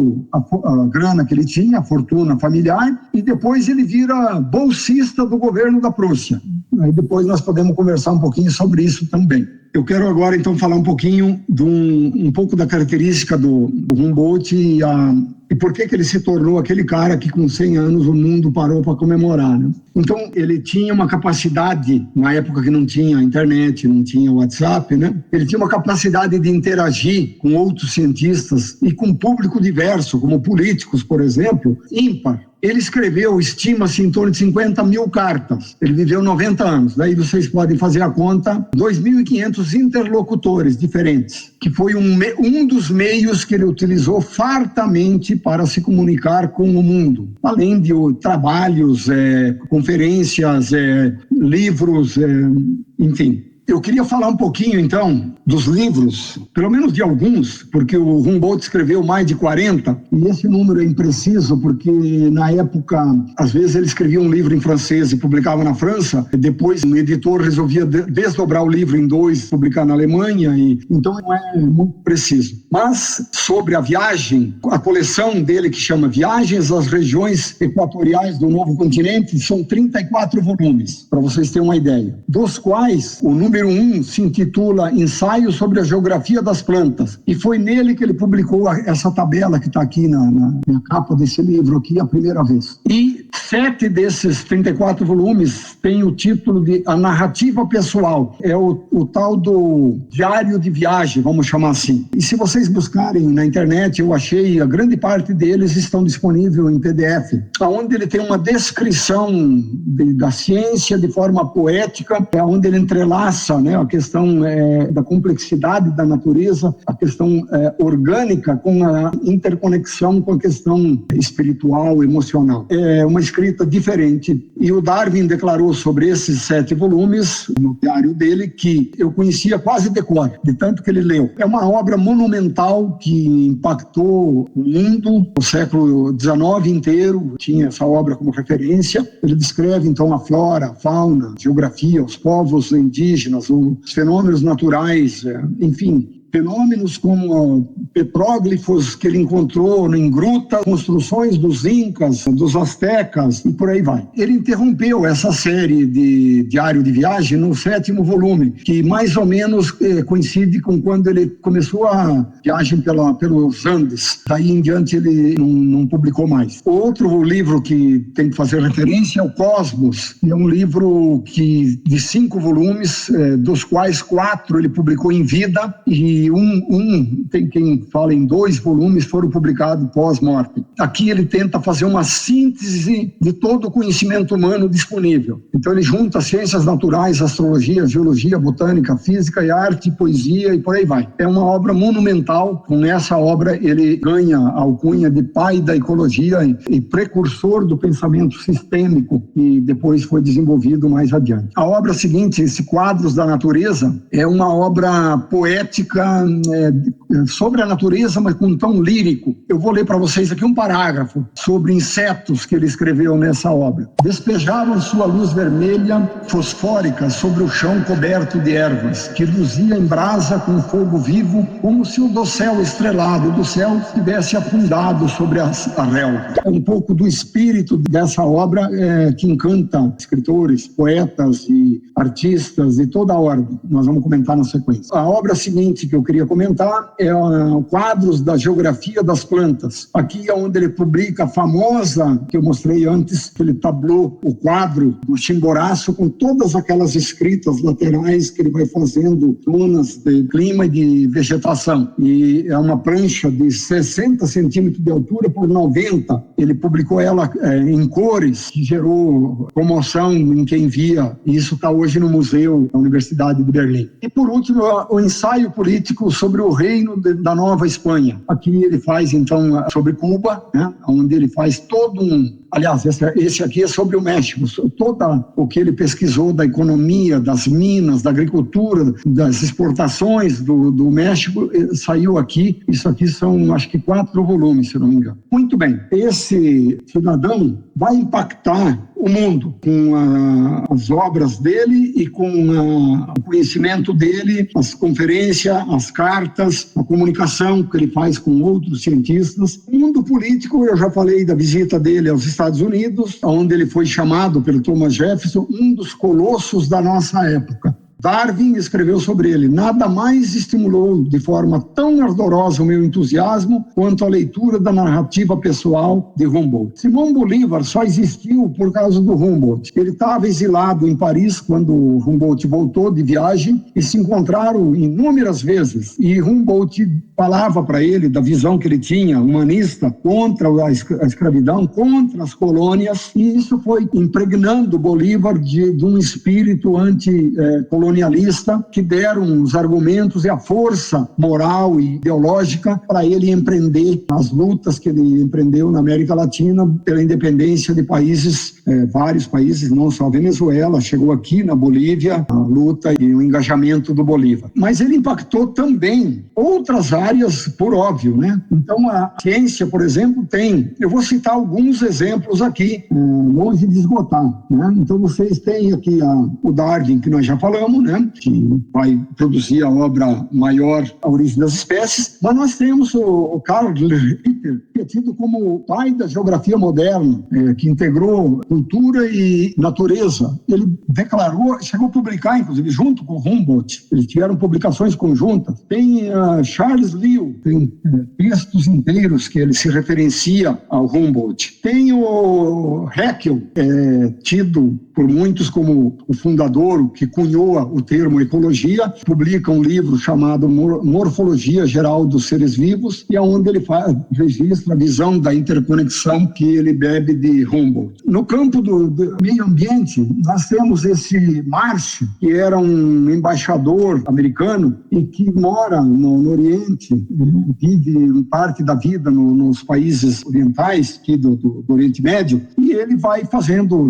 a grana que ele tinha, a fortuna familiar, e depois ele vira bolsista do governo da Prússia. Aí depois nós podemos conversar um pouquinho sobre isso também. Eu quero agora então falar um pouquinho um pouco da característica do Humboldt e por que ele se tornou aquele cara que com 100 anos o mundo parou para comemorar, né? Então ele tinha uma capacidade, na época que não tinha internet, não tinha WhatsApp, né? Ele tinha uma capacidade de interagir com outros cientistas e com público diverso, como políticos, por exemplo, ímpar. Ele escreveu, estima-se, em torno de 50 mil cartas. Ele viveu 90 anos. Daí vocês podem fazer a conta, 2.500 interlocutores diferentes, que foi um dos meios que ele utilizou fartamente para se comunicar com o mundo. Além de trabalhos, conferências, livros, enfim. Eu queria falar um pouquinho, então, dos livros, pelo menos de alguns, porque o Humboldt escreveu mais de 40, e esse número é impreciso, porque na época, às vezes ele escrevia um livro em francês e publicava na França, depois o editor resolvia desdobrar o livro em 2, publicar na Alemanha, então não é muito preciso. Mas, sobre a viagem, a coleção dele, que chama Viagens às Regiões Equatoriais do Novo Continente, são 34 volumes, para vocês terem uma ideia, dos quais o número 1 se intitula Ensaio sobre a Geografia das Plantas, e foi nele que ele publicou essa tabela que está aqui na capa desse livro aqui a primeira vez. E 7 desses 34 volumes têm o título de A Narrativa Pessoal, é o tal do diário de viagem, vamos chamar assim. E se vocês buscarem na internet, eu achei, a grande parte deles estão disponíveis em PDF, onde ele tem uma descrição da ciência de forma poética, onde ele entrelaça, né, a questão da complexidade da natureza, a questão orgânica com a interconexão com a questão espiritual, emocional. É uma escrita escrita diferente. E o Darwin declarou sobre esses 7 volumes, no diário dele, que eu conhecia quase de cor, de tanto que ele leu. É uma obra monumental que impactou o mundo, o século XIX inteiro tinha essa obra como referência. Ele descreve, então, a flora, a fauna, a geografia, os povos indígenas, os fenômenos naturais, enfim, fenômenos como petróglifos que ele encontrou em grutas, construções dos incas, dos astecas e por aí vai. Ele interrompeu essa série de diário de viagem no 7º volume, que mais ou menos coincide com quando ele começou a viagem pelos Andes. Daí em diante ele não publicou mais. Outro livro que tem que fazer referência é o Cosmos. É um livro de 5 volumes, dos quais 4 ele publicou em vida e tem quem fala em 2 volumes foram publicados pós-morte. Aqui ele tenta fazer uma síntese de todo o conhecimento humano disponível. Então ele junta ciências naturais, astrologia, geologia, botânica, física e arte, poesia e por aí vai. É uma obra monumental. Com essa obra ele ganha a alcunha de pai da ecologia e precursor do pensamento sistêmico, que depois foi desenvolvido mais adiante. A obra seguinte, esse Quadros da Natureza, é uma obra poética sobre a natureza, mas com um tom lírico. Eu vou ler para vocês aqui um parágrafo sobre insetos que ele escreveu nessa obra. Despejavam sua luz vermelha, fosfórica, sobre o chão coberto de ervas, que luzia em brasa com fogo vivo, como se o dossel estrelado do céu tivesse afundado sobre a relva. É um pouco do espírito dessa obra que encanta escritores, poetas e artistas de toda a ordem. Nós vamos comentar na sequência. A obra seguinte que eu queria comentar é Quadros da Geografia das Plantas. Aqui é onde ele publica a famosa, que eu mostrei antes, aquele tablô, o quadro do Chimboraço, com todas aquelas escritas laterais que ele vai fazendo, zonas de clima e de vegetação. E é uma prancha de 60 centímetros de altura por 90. Ele publicou ela em cores, que gerou comoção em quem via. E isso está hoje no museu da Universidade de Berlim. E por último, o ensaio político sobre o reino da Nova Espanha. Aqui ele faz, então, sobre Cuba, né, onde ele faz todo aliás, esse aqui é sobre o México. Todo o que ele pesquisou da economia, das minas, da agricultura, das exportações do México, saiu aqui. Isso aqui são, acho que 4 volumes, se não me engano. Muito bem. Esse cidadão vai impactar o mundo com as obras dele e com o conhecimento dele, as conferências, as cartas, a comunicação que ele faz com outros cientistas. O mundo político, eu já falei da visita dele aos Estados Unidos, onde ele foi chamado pelo Thomas Jefferson, um dos colossos da nossa época. Darwin escreveu sobre ele: nada mais estimulou de forma tão ardorosa o meu entusiasmo quanto a leitura da narrativa pessoal de Humboldt. Simão Bolívar só existiu por causa do Humboldt. Ele estava exilado em Paris quando Humboldt voltou de viagem e se encontraram inúmeras vezes. E Humboldt falava para ele da visão que ele tinha, humanista, contra a escravidão, contra as colônias, e isso foi impregnando Bolívar de um espírito anticolonialista que deram os argumentos e a força moral e ideológica para ele empreender as lutas que ele empreendeu na América Latina pela independência de países, vários países, não só a Venezuela, chegou aqui na Bolívia, a luta e o engajamento do Bolívar. Mas ele impactou também outras áreas, por óbvio, né? Então a ciência, por exemplo, eu vou citar alguns exemplos aqui, longe de esgotar, né? Então vocês têm aqui o Darwin, que nós já falamos, né, que vai produzir a obra maior, A Origem das Espécies, mas nós temos o Carl Ritter, que é tido como o pai da geografia moderna, que integrou cultura e natureza. Ele declarou, chegou a publicar, inclusive, junto com Humboldt, eles tiveram publicações conjuntas. Tem Charles Lyell, tem textos inteiros que ele se referencia ao Humboldt. Tem o Haeckel, tido por muitos como o fundador, o que cunhou o termo ecologia, publica um livro chamado Morfologia Geral dos Seres Vivos, e é onde ele registra a visão da interconexão que ele bebe de Humboldt. No campo do meio ambiente, nós temos esse Marsh, que era um embaixador americano e que mora no Oriente, vive parte da vida nos países orientais, aqui do Oriente Médio, e ele vai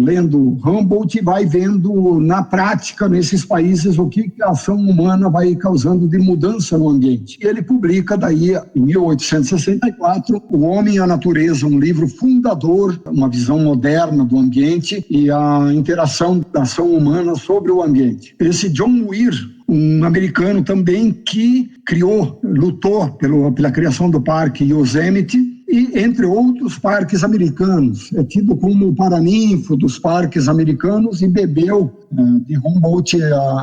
lendo Humboldt, e vai vendo na prática nesses países o que a ação humana vai causando de mudança no ambiente. E ele publica daí, em 1864, O Homem e a Natureza, um livro fundador, uma visão moderna do ambiente e a interação da ação humana sobre o ambiente. Esse John Muir, um americano também que lutou pela criação do Parque Yosemite, e entre outros parques americanos, é tido como o paraninfo dos parques americanos, e bebeu de Humboldt.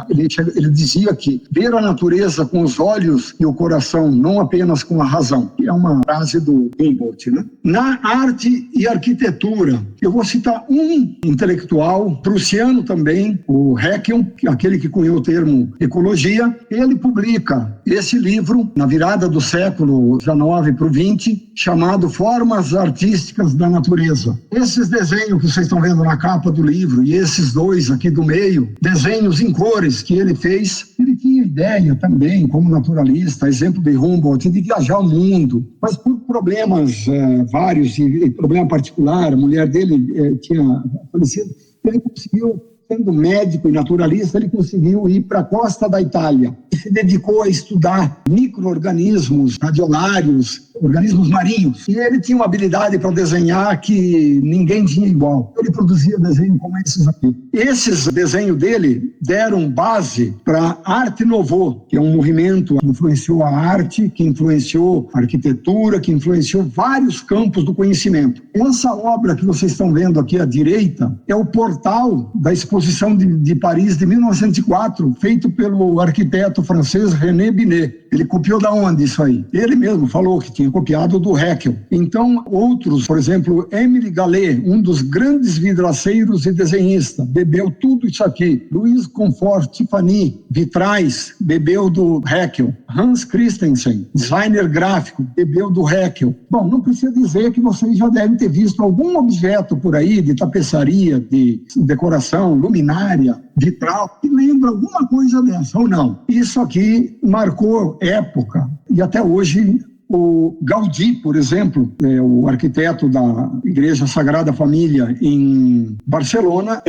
Ele dizia que ver a natureza com os olhos e o coração, não apenas com a razão, que é uma frase do Humboldt, né? Na arte e arquitetura, eu vou citar um intelectual prussiano também, o Haeckel, aquele que cunhou o termo ecologia. Ele publica esse livro na virada do século XIX para o XX, chamado Formas Artísticas da Natureza. Esses desenhos que vocês estão vendo na capa do livro, e esses dois aqui do meio, desenhos em cores que ele fez, ele tinha ideia também, como naturalista, exemplo de Humboldt, de viajar o mundo, mas por problemas vários, e problema particular, a mulher dele tinha falecido, ele conseguiu, sendo médico e naturalista, ele conseguiu ir para a costa da Itália e se dedicou a estudar micro-organismos radiolários, organismos marinhos. E ele tinha uma habilidade para desenhar que ninguém tinha igual. Ele produzia desenhos como esses aqui. Esses desenhos dele deram base para Arte Nouveau, que é um movimento que influenciou a arte, que influenciou a arquitetura, que influenciou vários campos do conhecimento. Essa obra que vocês estão vendo aqui à direita é o portal da exposição de Paris de 1904, feito pelo arquiteto francês René Binet. Ele copiou da onde isso aí? Ele mesmo falou que tinha copiado do Haeckel. Então, outros, por exemplo, Émile Gallé, um dos grandes vidraceiros e desenhistas, bebeu tudo isso aqui. Louis Comfort Tiffany, vitrais, bebeu do Haeckel. Hans Christensen, designer gráfico, bebeu do Haeckel. Bom, não precisa dizer que vocês já devem ter visto algum objeto por aí de tapeçaria, de decoração, luminária, vitral, que lembra alguma coisa dessa, ou não. Isso aqui marcou época, e até hoje o Gaudí, por exemplo, o arquiteto da Igreja Sagrada Família em Barcelona,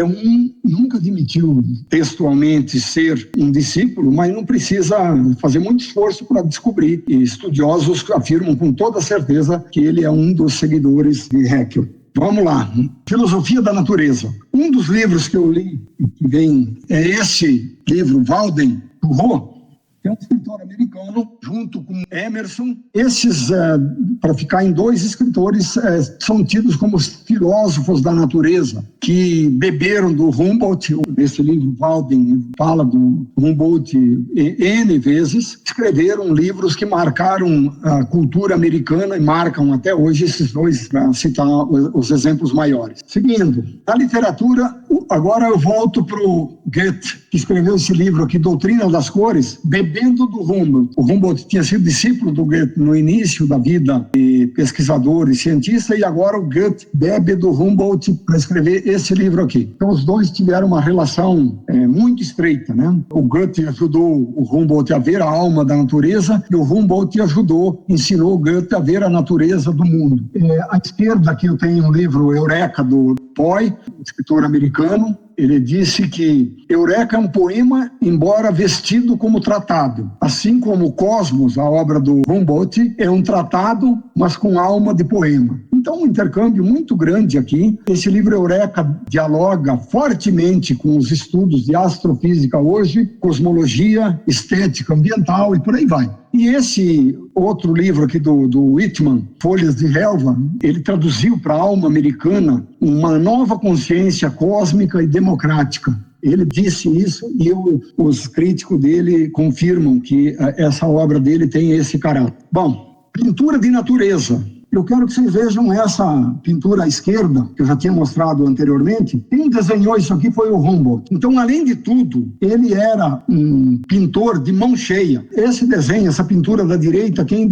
nunca admitiu textualmente ser um discípulo, mas não precisa fazer muito esforço para descobrir. E estudiosos afirmam com toda certeza que ele é um dos seguidores de Haeckel. Vamos lá, Filosofia da Natureza. Um dos livros que eu li, que vem, é esse livro, Walden Thoreau, que é um escritor americano, junto com Emerson. Esses, para ficar em dois escritores, são tidos como os filósofos da natureza, que beberam do Humboldt. Esse livro, Walden, fala do Humboldt N vezes. Escreveram livros que marcaram a cultura americana e marcam até hoje esses dois, para citar os exemplos maiores. Seguindo, na literatura, agora eu volto para o Goethe, que escreveu esse livro aqui, Doutrina das Cores, bebendo do Humboldt. O Humboldt tinha sido discípulo do Goethe no início da vida de pesquisador e cientista, e agora o Goethe bebe do Humboldt para escrever esse livro aqui. Então os dois tiveram uma relação muito estreita, né? O Goethe ajudou o Humboldt a ver a alma da natureza, e o Humboldt ensinou o Goethe a ver a natureza do mundo. À esquerda aqui eu tenho um livro, Eureka, do Poe, escritor americano. Ele disse que Eureka é um poema, embora vestido como tratado. Assim como o Cosmos, a obra do Humboldt, é um tratado, mas com alma de poema. Então, um intercâmbio muito grande aqui. Esse livro Eureka dialoga fortemente com os estudos de astrofísica hoje, cosmologia, estética ambiental e por aí vai. E esse outro livro aqui do Whitman, Folhas de Relva, ele traduziu para a alma americana uma nova consciência cósmica e democrática. Ele disse isso e os críticos dele confirmam que essa obra dele tem esse caráter. Bom, pintura de natureza. Eu quero que vocês vejam essa pintura à esquerda, que eu já tinha mostrado anteriormente. Quem desenhou isso aqui foi o Humboldt. Então, além de tudo, ele era um pintor de mão cheia. Esse desenho, essa pintura da direita, quem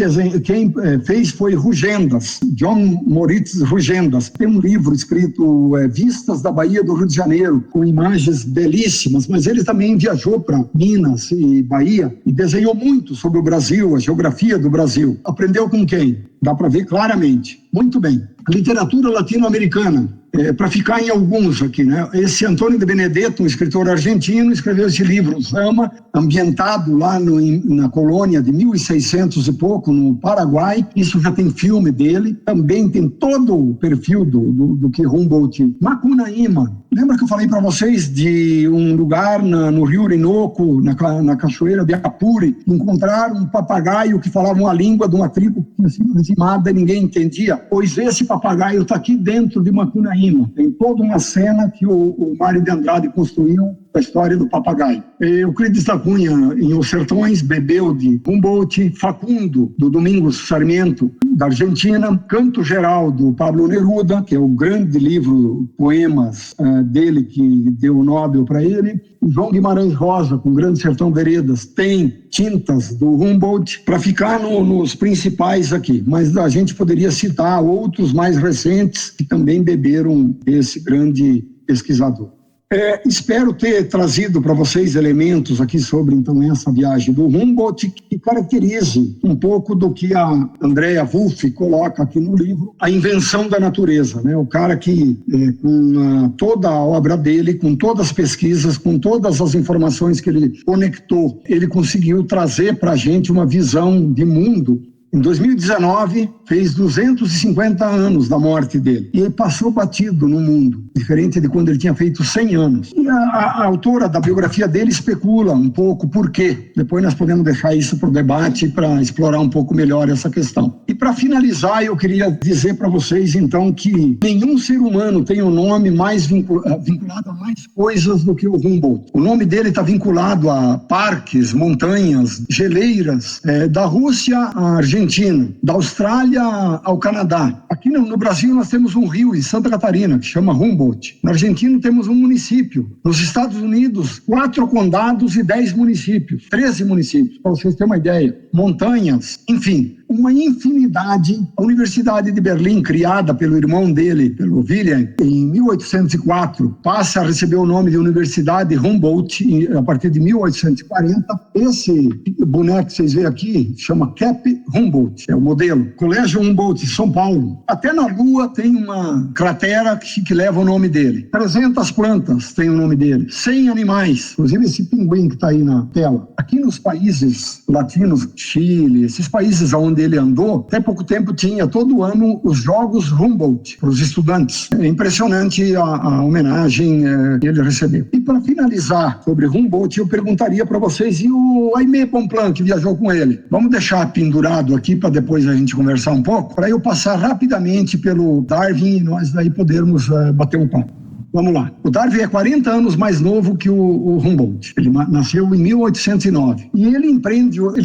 fez foi Rugendas, John Moritz Rugendas. Tem um livro escrito Vistas da Bahia do Rio de Janeiro, com imagens belíssimas, mas ele também viajou para Minas e Bahia e desenhou muito sobre o Brasil, a geografia do Brasil. Aprendeu com quem? Dá para ver claramente. Muito bem. A literatura latino-americana, para ficar em alguns aqui, né? Esse Antônio de Benedetto, um escritor argentino, escreveu esse livro, Zama, ambientado lá na colônia de 1600 e pouco, no Paraguai. Isso já tem filme dele. Também tem todo o perfil do que Humboldt. Macunaíma. Lembra que eu falei para vocês de um lugar no Rio Orinoco, na cachoeira de Apure, encontraram um papagaio que falava uma língua de uma tribo que tinha sido dizimada e ninguém entendia? Pois esse papagaio está aqui dentro de Macunaíma. Tem toda uma cena que o Mário de Andrade construiu da história do papagaio. Euclides da Cunha, em Os Sertões, bebeu de Humboldt. Facundo, do Domingos Sarmiento, da Argentina. Canto Geral, do Pablo Neruda, que é o grande livro, poemas dele, que deu o Nobel para ele. João Guimarães Rosa, com Grande Sertão Veredas, tem tintas do Humboldt, para ficar nos principais aqui. Mas a gente poderia citar outros mais recentes que também beberam desse grande pesquisador. Espero ter trazido para vocês elementos aqui sobre, então, essa viagem do Humboldt, que caracterize um pouco do que a Andrea Wulf coloca aqui no livro, a invenção da natureza, né? O cara que, com toda a obra dele, com todas as pesquisas, com todas as informações que ele conectou, ele conseguiu trazer para a gente uma visão de mundo. Em 2019, fez 250 anos da morte dele. E ele passou batido no mundo, diferente de quando ele tinha feito 100 anos. E a autora da biografia dele especula um pouco por quê. Depois nós podemos deixar isso para o debate, para explorar um pouco melhor essa questão. E para finalizar, eu queria dizer para vocês, então, que nenhum ser humano tem um nome mais vinculado a mais coisas do que o Humboldt. O nome dele está vinculado a parques, montanhas, geleiras, da Rússia à Argentina, da Austrália ao Canadá. Aqui no Brasil nós temos um rio em Santa Catarina que chama Humboldt. Na Argentina temos um município. Nos Estados Unidos, 4 condados e 10 municípios. 13 municípios, para vocês terem uma ideia. Montanhas, enfim, uma infinidade. A Universidade de Berlim, criada pelo irmão dele, pelo Wilhelm, em 1804, passa a receber o nome de Universidade Humboldt a partir de 1840. Esse boneco que vocês veem aqui chama Cap Humboldt, é o modelo. Colégio Humboldt, São Paulo. Até na Lua tem uma cratera que leva o nome dele. 300 plantas tem o nome dele. 100 animais, inclusive esse pinguim que está aí na tela. Aqui nos países latinos, Chile, esses países onde ele andou, até pouco tempo tinha todo ano os Jogos Humboldt para os estudantes. É impressionante a homenagem que ele recebeu. E para finalizar sobre Humboldt, eu perguntaria para vocês, e o Aimé Bonpland, que viajou com ele? Vamos deixar pendurado aqui para depois a gente conversar um pouco, para eu passar rapidamente pelo Darwin e nós daí podermos bater um papo. Vamos lá. O Darwin é 40 anos mais novo que o Humboldt. Ele nasceu em 1809. E ele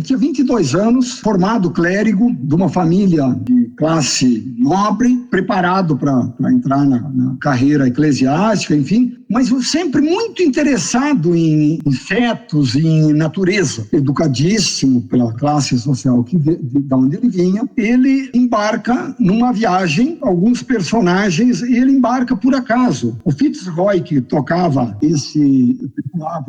tinha 22 anos, formado clérigo de uma família de classe nobre, preparado para entrar na carreira eclesiástica, enfim, mas sempre muito interessado em insetos, em natureza. Educadíssimo pela classe social da onde ele vinha. Ele embarca numa viagem, alguns personagens, e ele embarca por acaso. O Fitzroy, que tocava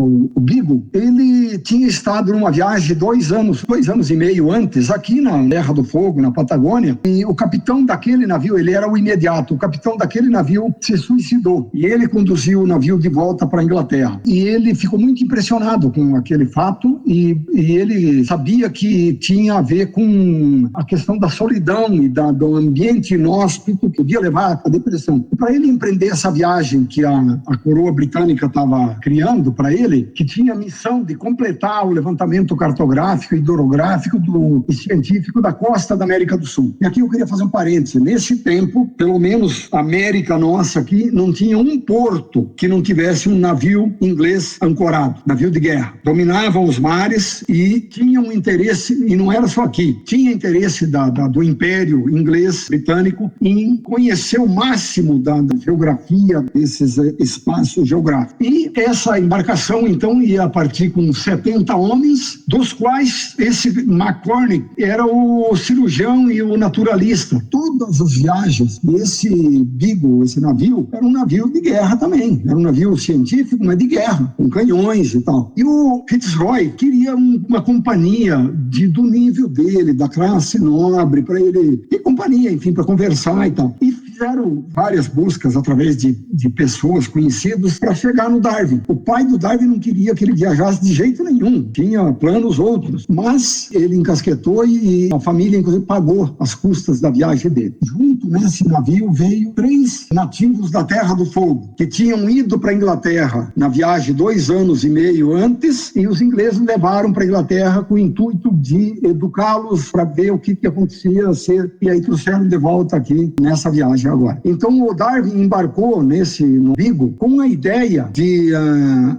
o Beagle, ele tinha estado numa viagem 2 anos e meio antes, aqui na Terra do Fogo, na Patagônia, e o capitão daquele navio, ele era o imediato, o capitão daquele navio se suicidou, e ele conduziu o navio de volta para a Inglaterra. E ele ficou muito impressionado com aquele fato, e ele sabia que tinha a ver com a questão da solidão e do ambiente inóspito que podia levar à depressão. E para ele empreender essa viagem que a coroa britânica estava criando para ele, que tinha a missão de completar o levantamento cartográfico, hidrográfico e científico da costa da América do Sul. E aqui eu queria fazer um parêntese. Nesse tempo, pelo menos a América nossa aqui, não tinha um porto que não tivesse um navio inglês ancorado, navio de guerra. Dominavam os mares e tinham interesse, e não era só aqui, tinha interesse do Império Inglês Britânico em conhecer o máximo da geografia desses espaços geográficos. E essa embarcação, então, ia partir com 70 homens, dos quais esse McCormick era o cirurgião e o naturalista. Todas as viagens desse Beagle, esse navio, era um navio de guerra também. Era um navio científico, mas de guerra, com canhões e tal. E o Fitzroy queria uma companhia do nível dele, da classe nobre, para ele, e companhia, enfim, para conversar e tal. E fizeram várias buscas através de pessoas conhecidas para chegar no Darwin. O pai do Darwin não queria que ele viajasse de jeito nenhum, tinha planos outros, mas ele encasquetou e a família, inclusive, pagou as custas da viagem dele. Junto nesse navio veio 3 nativos da Terra do Fogo, que tinham ido para a Inglaterra na viagem 2 anos e meio antes, e os ingleses levaram para a Inglaterra com o intuito de educá-los para ver o que acontecia, e aí trouxeram de volta aqui nessa viagem agora. Então o Darwin embarcou nesse Beagle com a ideia de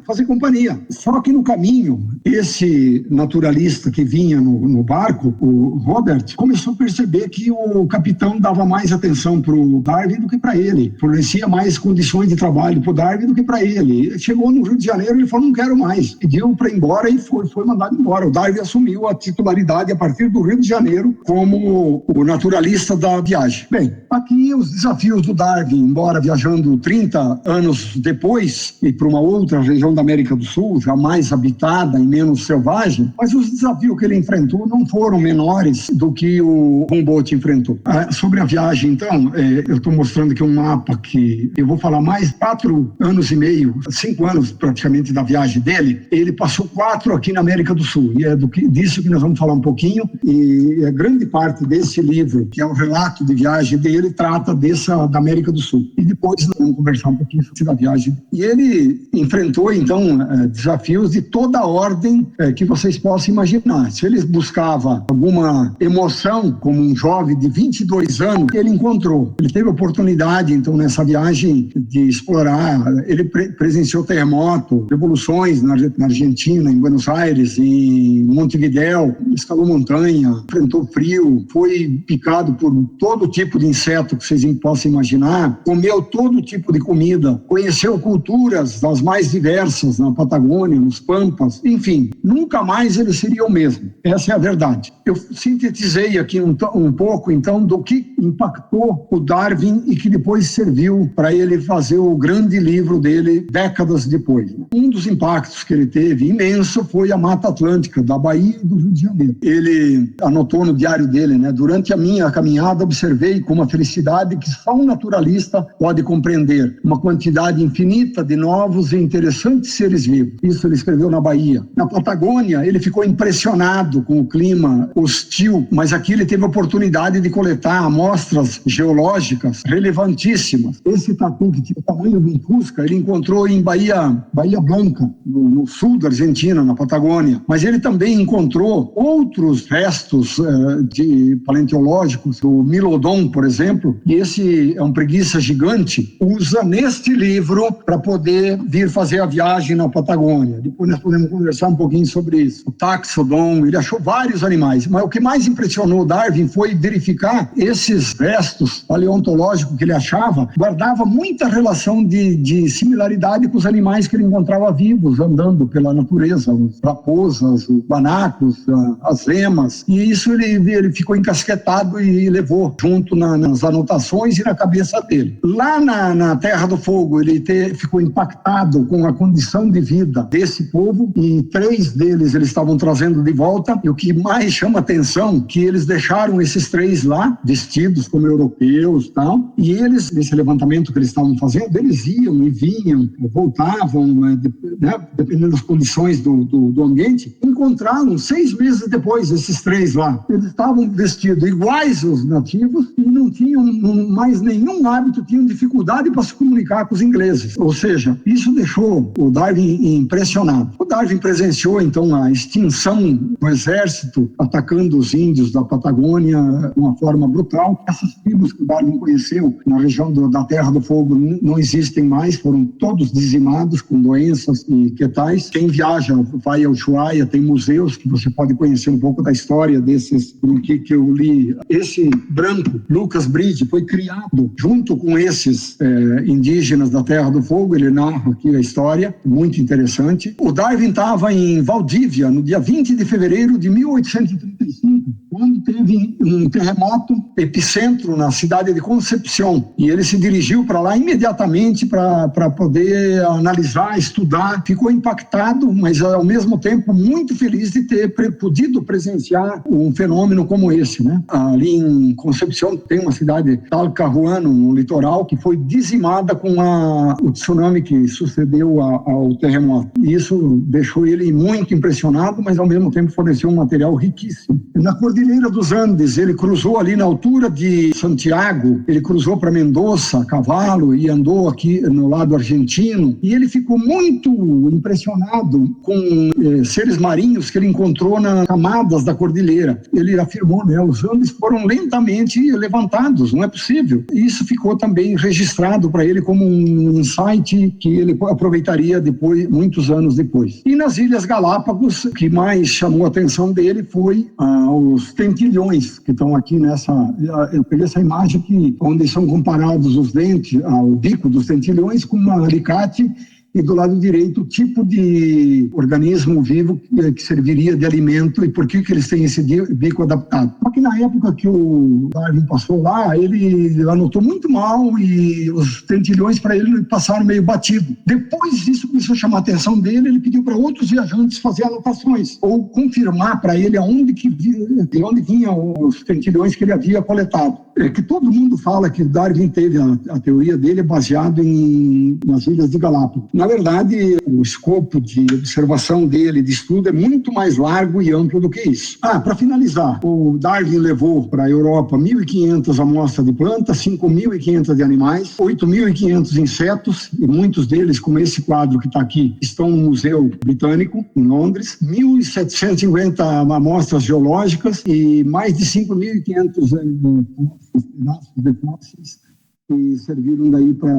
fazer companhia. Só que no caminho, esse naturalista que vinha no barco, o Robert, começou a perceber que o capitão dava mais atenção para o Darwin do que para ele, fornecia mais condições de trabalho para o Darwin do que para ele. Chegou no Rio de Janeiro, ele falou, não quero mais. Pediu para ir embora e foi mandado embora. O Darwin assumiu a titularidade a partir do Rio de Janeiro como o naturalista da viagem. Bem, aqui os desafios do Darwin, embora viajando 30 anos depois e para uma outra região da América do Sul, já mais habitada e menos selvagem, mas os desafios que ele enfrentou não foram menores do que o Humboldt enfrentou. Sobre a viagem, então, eu estou mostrando aqui um mapa que eu vou falar mais 4 anos e meio, 5 anos praticamente da viagem dele. Ele passou 4 aqui na América do Sul, e é disso que nós vamos falar um pouquinho, e a grande parte desse livro, que é o relato de viagem dele, trata da América do Sul. E depois nós vamos conversar um pouquinho sobre a viagem. E ele enfrentou, então, desafios de toda a ordem que vocês possam imaginar. Se ele buscava alguma emoção, como um jovem de 22 anos, ele encontrou. Ele teve oportunidade, então, nessa viagem de explorar. Ele presenciou terremoto, revoluções na Argentina, em Buenos Aires, em Montevidéu, escalou montanha, enfrentou frio, foi picado por todo tipo de inseto que vocês possam imaginar, comeu todo tipo de comida, conheceu culturas das mais diversas na Patagônia, nos Pampas, enfim, nunca mais ele seria o mesmo. Essa é a verdade. Eu sintetizei aqui um pouco, então, do que impactou o Darwin e que depois serviu para ele fazer o grande livro dele décadas depois. Um dos impactos que ele teve imenso foi a Mata Atlântica, da Bahia e do Rio de Janeiro. Ele anotou no diário dele, durante a minha caminhada observei com uma felicidade que só um naturalista pode compreender, uma quantidade infinita de novos e interessantes seres vivos. Isso ele escreveu na Bahia. Na Patagônia, ele ficou impressionado com o clima hostil, mas aqui ele teve a oportunidade de coletar amostras geológicas relevantíssimas. Esse tatu que tinha o tamanho de um Fusca, ele encontrou em Bahia Blanca, no sul da Argentina, na Patagônia. Mas ele também encontrou outros restos paleontológicos, o Milodon, por exemplo, e esse é um preguiça gigante, usa neste livro para poder vir fazer a viagem na Patagônia. Depois nós podemos conversar um pouquinho sobre isso. O Taxodon, ele achou vários animais, mas o que mais impressionou Darwin foi verificar esses restos paleontológicos que ele achava, guardava muita relação de similaridade com os animais que ele encontrava vivos, andando pela natureza, os raposas, os guanacos, as emas, e isso ele ficou encasquetado e levou junto nas anotações e na cabeça dele. Lá na Terra do Fogo, ele ficou impactado com a condição de vida desse povo, e 3 deles eles estavam trazendo de volta, e o que mais chama atenção, que eles deixaram esses 3 lá, vestidos como europeus e tal, e eles, nesse levantamento que eles estavam fazendo, eles iam e vinham, voltavam, dependendo das condições do ambiente, encontraram 6 meses depois esses 3 lá. Eles estavam vestidos iguais aos nativos e não tinham mais nenhum hábito, tinham dificuldade para se comunicar com os ingleses. Ou seja, isso deixou o Darwin impressionado. O Darwin presenciou, então, a extinção do exército atacando os índios da Patagônia de uma forma brutal. Essas tribos que o Darwin conheceu na região da Terra do Fogo não existem mais, foram todos dizimados com doenças e que tais. Quem viaja vai ao Ushuaia, tem museus que você pode conhecer um pouco da história desses, do que eu li. Esse branco, Lucas Bridge, foi criado junto com esses indígenas da Terra do Fogo. Ele narra aqui a história, muito interessante. O Darwin estava em Valdívia no dia 20 de fevereiro de 1835, quando teve um terremoto epicentro na cidade de Concepción, e ele se dirigiu para lá imediatamente para poder analisar, estudar. Ficou impactado, mas ao mesmo tempo muito feliz de ter podido presenciar um fenômeno como esse, né? Ali em Concepción tem uma cidade, Talcahuano, no litoral, que foi dizimada com o tsunami que sucedeu ao terremoto. E isso deixou ele muito impressionado, mas ao mesmo tempo forneceu um material riquíssimo. Na Cordilheira dos Andes, ele cruzou ali na altura de Santiago, ele cruzou para Mendoza a cavalo e andou aqui no lado argentino, e ele ficou muito impressionado com seres marinhos que ele encontrou nas camadas da cordilheira. Ele afirmou, né, os Andes foram lentamente levantados, não é possível. Isso ficou também registrado para ele como um insight que ele aproveitaria depois, muitos anos depois. E nas Ilhas Galápagos, o que mais chamou a atenção dele foi os tentilhões, que estão aqui nessa... Eu peguei essa imagem aqui, onde são comparados os dentes, o bico dos tentilhões com um alicate, e do lado direito o tipo de organismo vivo que serviria de alimento e por que eles têm esse bico adaptado. Só que na época que o Darwin passou lá, ele anotou muito mal e os tentilhões para ele passaram meio batido. Depois disso começou a chamar a atenção dele, ele pediu para outros viajantes fazer anotações ou confirmar para ele de onde vinham os tentilhões que ele havia coletado. Que todo mundo fala que Darwin teve a teoria dele baseado nas Ilhas de Galápagos. Na verdade, o escopo de observação dele, de estudo, é muito mais largo e amplo do que isso. Para finalizar, o Darwin levou para a Europa 1.500 amostras de plantas, 5.500 de animais, 8.500 insetos, e muitos deles, como esse quadro que está aqui, estão no Museu Britânico, em Londres, 1.750 amostras geológicas e mais de 5.500 pedaços de fósseis, que serviram daí para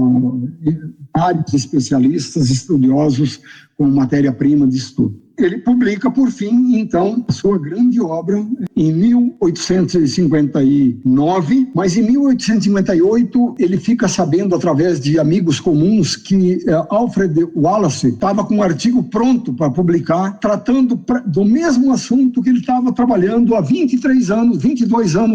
vários especialistas, estudiosos com matéria-prima de estudo. Ele publica, por fim, então, a sua grande obra em 1859, mas em 1858 ele fica sabendo, através de amigos comuns, que Alfred Wallace estava com um artigo pronto para publicar, tratando do mesmo assunto que ele estava trabalhando há 22 anos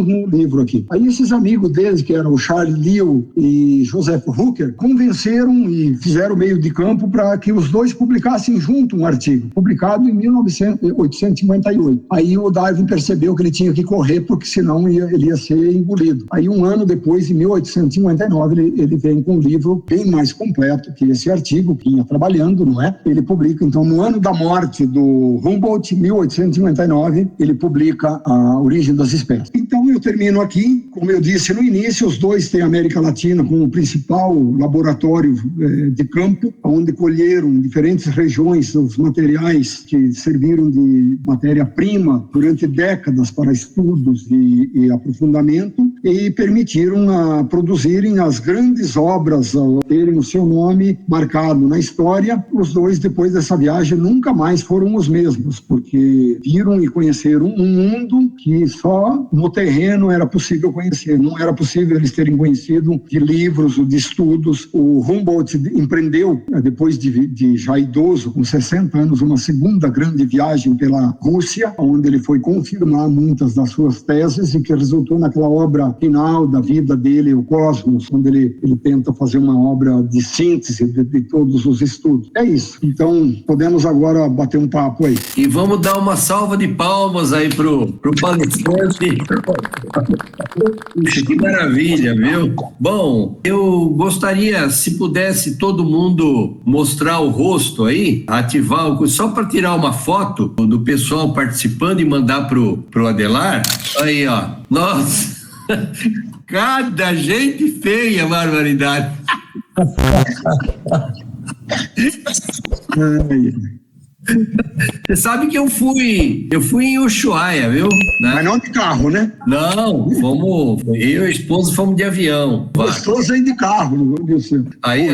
no livro aqui. Aí esses amigos deles, que eram o Charles Lyell e Joseph Hooker, convenceram e fizeram meio de campo para que os dois publicassem junto um artigo, publicado em 1858. Aí o Darwin percebeu que ele tinha que correr, porque senão ele ia ser engolido. Aí um ano depois, em 1859, ele vem com um livro bem mais completo que esse artigo que ia trabalhando, não é? Ele publica, então, no ano da morte do Humboldt, 1859, ele publica A Origem das Espécies. Então eu termino aqui. Como eu disse no início, os dois têm a América Latina como o principal laboratório de campo, onde colheram em diferentes regiões os materiais que serviram de matéria-prima durante décadas para estudos e aprofundamento, e permitiram produzirem as grandes obras, terem o seu nome marcado na história. Os dois, depois dessa viagem, nunca mais foram os mesmos, porque viram e conheceram um mundo que só no terreno era possível conhecer. Não era possível eles terem conhecido de livros, de estudos. O Humboldt empreendeu, depois de já idoso, com 60 anos, uma segunda grande viagem pela Rússia, onde ele foi confirmar muitas das suas teses e que resultou naquela obra final da vida dele, O Cosmos, onde ele tenta fazer uma obra de síntese de todos os estudos. É isso. Então, podemos agora bater um papo aí. E vamos dar uma salva de palmas aí pro palestrante. Puxa, que maravilha, viu? Bom, eu gostaria, se pudesse todo mundo mostrar o rosto aí, ativar só para tirar uma foto do pessoal participando e mandar pro Adelar. Aí, ó. Nossa! Cada gente feia, barbaridade. Você sabe que eu fui em Ushuaia, viu? Né? Mas não de carro, né? Não, eu e a esposa fomos de avião. Gostoso aí de carro, meu Deus do céu. Aí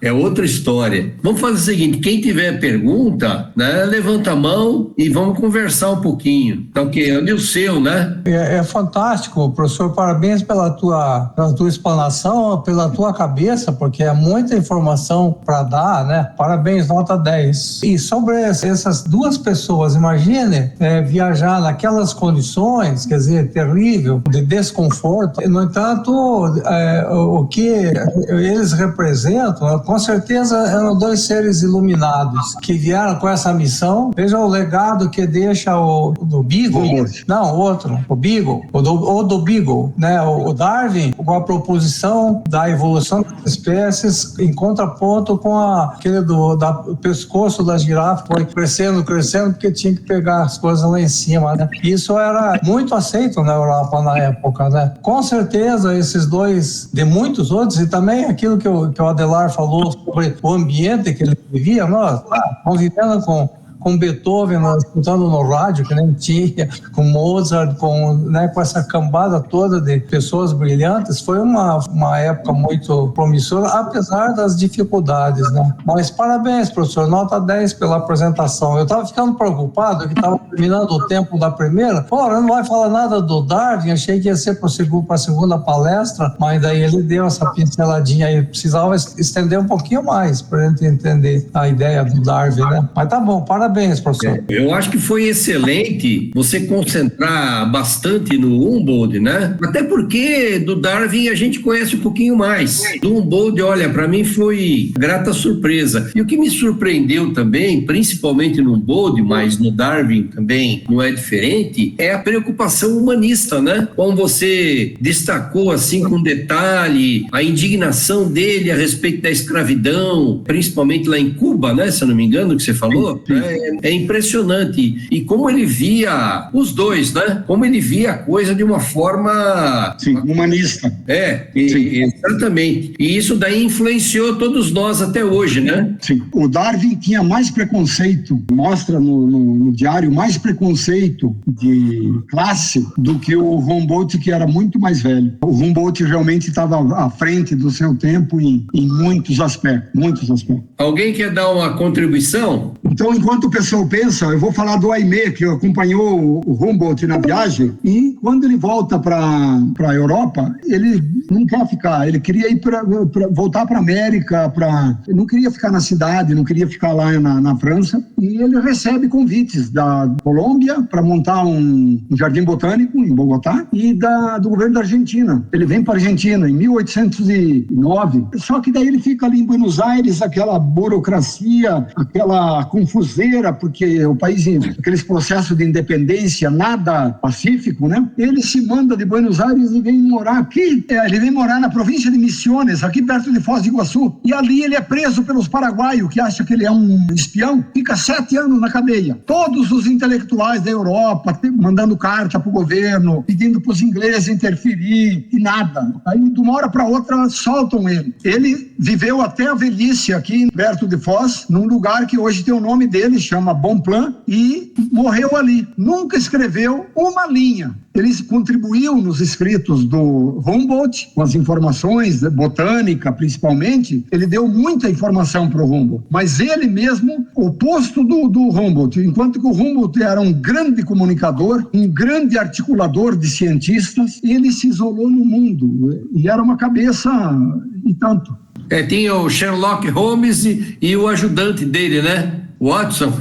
é outra história. Vamos fazer o seguinte, quem tiver pergunta, né, levanta a mão e vamos conversar um pouquinho. Tá ok? É o seu, né? É fantástico, professor, parabéns pela tua explanação, pela tua cabeça, porque é muita informação para dar, né? Parabéns, nota 10. E sobre essas duas pessoas, imagine viajar naquelas condições, quer dizer, terrível, de desconforto. No entanto, o que eles representam, com certeza eram dois seres iluminados que vieram com essa missão. Veja o legado que deixa o do Beagle, não, o outro, o Beagle, o do Beagle, né? O Darwin, com a proposição da evolução das espécies em contraponto com aquele do pescoço da girafa, foi crescendo, porque tinha que pegar as coisas lá em cima, né? Isso era muito aceito na Europa na época, né? Com certeza esses dois, de muitos outros, e também aquilo que o Adelar falou sobre o ambiente que ele vivia, nós convivendo com Beethoven, nós escutando no rádio, que nem tinha, com Mozart, com essa cambada toda de pessoas brilhantes, foi uma época muito promissora, apesar das dificuldades, né? Mas parabéns, professor, nota 10 pela apresentação. Eu estava ficando preocupado, que estava terminando o tempo da primeira, não vai falar nada do Darwin, achei que ia ser para a segunda palestra, mas daí ele deu essa pinceladinha aí, precisava estender um pouquinho mais para a gente entender a ideia do Darwin, né? Mas tá bom, parabéns, professor. Eu acho que foi excelente você concentrar bastante no Humboldt, né? Até porque do Darwin a gente conhece um pouquinho mais. Do Humboldt, olha, para mim foi grata surpresa. E o que me surpreendeu também, principalmente no Humboldt, mas no Darwin também não é diferente, é a preocupação humanista, né? Como você destacou assim com detalhe a indignação dele a respeito da escravidão, principalmente lá em Cuba, né? Se eu não me engano, que você falou, né? É impressionante. E como ele via os dois, né? Como ele via a coisa de uma forma... Sim, humanista. Exatamente. E isso daí influenciou todos nós até hoje, né? Sim. O Darwin tinha mais preconceito, mostra no diário, mais preconceito de classe do que o Humboldt, que era muito mais velho. O Humboldt realmente estava à frente do seu tempo em muitos aspectos, Alguém quer dar uma contribuição? Então, enquanto o pessoal pensa, eu vou falar do Aimé, que acompanhou o Humboldt na viagem, e quando ele volta para a Europa, ele não quer ficar, ele queria ir voltar para a América, ele não queria ficar na cidade, não queria ficar lá na França, e ele recebe convites da Colômbia para montar um jardim botânico em Bogotá e do governo da Argentina. Ele vem para a Argentina em 1809, só que daí ele fica ali em Buenos Aires, aquela burocracia, aquela confuseira, porque o país, aqueles processos de independência, nada pacífico, né? Ele se manda de Buenos Aires e vem morar aqui. Ele vem morar na província de Misiones, aqui perto de Foz do Iguaçu. E ali ele é preso pelos paraguaios, que acham que ele é um espião. Fica 7 anos na cadeia. Todos os intelectuais da Europa mandando carta para o governo, pedindo para os ingleses interferir, e nada. Aí, de uma hora para outra, soltam ele. Ele viveu até a velhice aqui, perto de Foz, num lugar que hoje tem o nome dele, chama Bonpland, e morreu ali. Nunca escreveu uma linha. Ele contribuiu nos escritos do Humboldt, com as informações, botânica principalmente, ele deu muita informação para o Humboldt, mas ele mesmo, oposto do Humboldt, enquanto que o Humboldt era um grande comunicador, um grande articulador de cientistas, ele se isolou no mundo, e era uma cabeça e tanto. Tinha o Sherlock Holmes e o ajudante dele, né? Watson.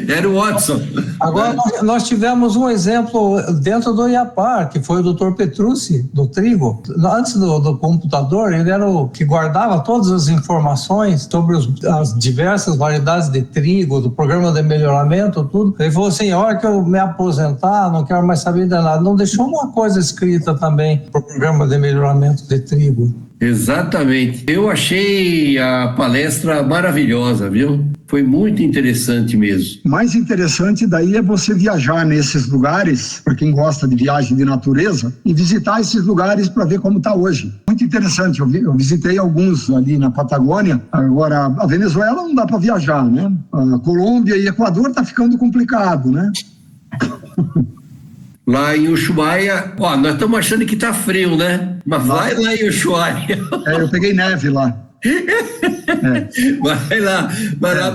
Era o Watson. Agora, nós tivemos um exemplo dentro do IAPAR, que foi o Dr. Petrucci, do trigo. Antes do computador, ele era o que guardava todas as informações sobre as diversas variedades de trigo, do programa de melhoramento, tudo. Ele falou assim, a hora que eu me aposentar, não quero mais saber de nada. Não deixou uma coisa escrita também para o programa de melhoramento de trigo. Exatamente. Eu achei a palestra maravilhosa, viu? Foi muito interessante mesmo. O mais interessante daí é você viajar nesses lugares, para quem gosta de viagem de natureza, e visitar esses lugares para ver como está hoje. Muito interessante. Eu visitei alguns ali na Patagônia. Agora, a Venezuela não dá para viajar, né? A Colômbia e Equador tá ficando complicado, né? Lá em Ushuaia, nós estamos achando que tá frio, né? Mas vai lá em Ushuaia. Eu peguei neve lá. Vai lá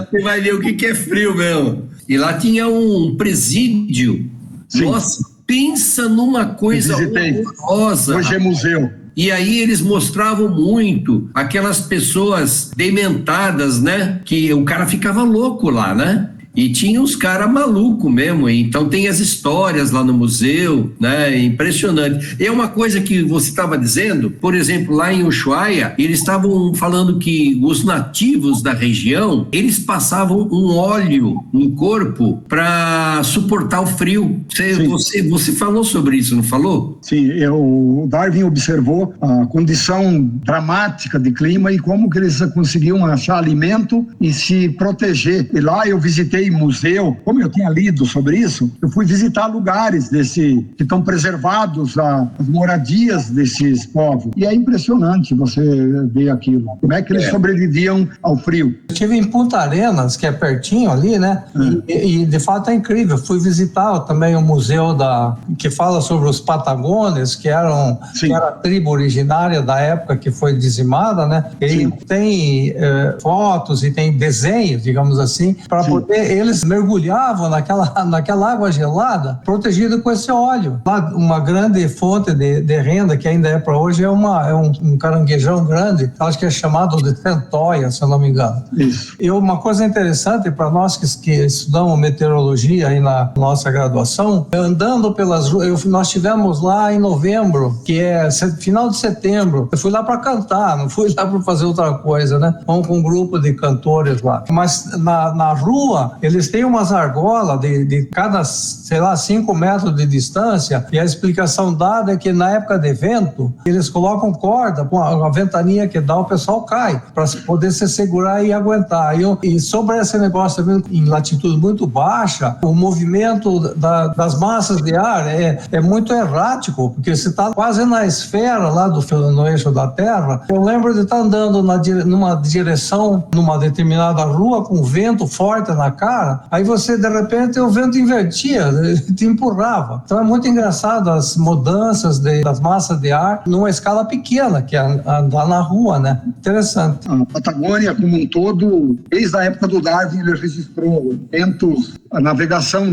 você vai ver o que é frio mesmo. E lá tinha um presídio. Sim. Nossa, pensa numa coisa horrorosa. Hoje é museu. E aí eles mostravam muito aquelas pessoas dementadas, né? Que o cara ficava louco lá, né? E tinha uns caras malucos mesmo, então tem as histórias lá no museu, né? Impressionante. E é uma coisa que você estava dizendo, por exemplo, lá em Ushuaia, eles estavam falando que os nativos da região, eles passavam um óleo no corpo para suportar o frio. Você falou sobre isso, não falou? Sim, o Darwin observou a condição dramática de clima e como que eles conseguiam achar alimento e se proteger. E lá eu visitei museu, como eu tinha lido sobre isso, eu fui visitar lugares que estão preservados, as moradias desses povos. E é impressionante você ver aquilo. Como é que eles sobreviviam ao frio. Eu estive em Punta Arenas, que é pertinho ali, né? E de fato é incrível. Fui visitar também o museu que fala sobre os Patagônios, que era a tribo originária da época que foi dizimada, né? Ele tem fotos e tem desenhos, digamos assim, para poder. Eles mergulhavam naquela água gelada, protegida com esse óleo. Lá, uma grande fonte de renda, que ainda é para hoje, é um caranguejão grande, acho que é chamado de centoia, se eu não me engano. Isso. E uma coisa interessante para nós que estudamos meteorologia aí na nossa graduação, andando pelas ruas, nós estivemos lá em novembro, que é final de setembro. Eu fui lá para cantar, não fui lá para fazer outra coisa, né? Vamos com um grupo de cantores lá. Mas na rua, eles têm umas argolas de cada, 5 metros de distância, e a explicação dada é que na época de vento, eles colocam corda, com a ventania que dá, o pessoal cai, para poder se segurar e aguentar. E sobre esse negócio, em latitude muito baixa, o movimento das massas de ar é muito errático, porque você está quase na esfera lá no eixo da Terra. Eu lembro de estar andando numa direção, numa determinada rua, com vento forte na cara, aí você, de repente, o vento invertia, te empurrava. Então é muito engraçado as mudanças das massas de ar numa escala pequena, que é andar na rua, né? Interessante. A Patagônia, como um todo, desde a época do Darwin, ele registrou ventos, a navegação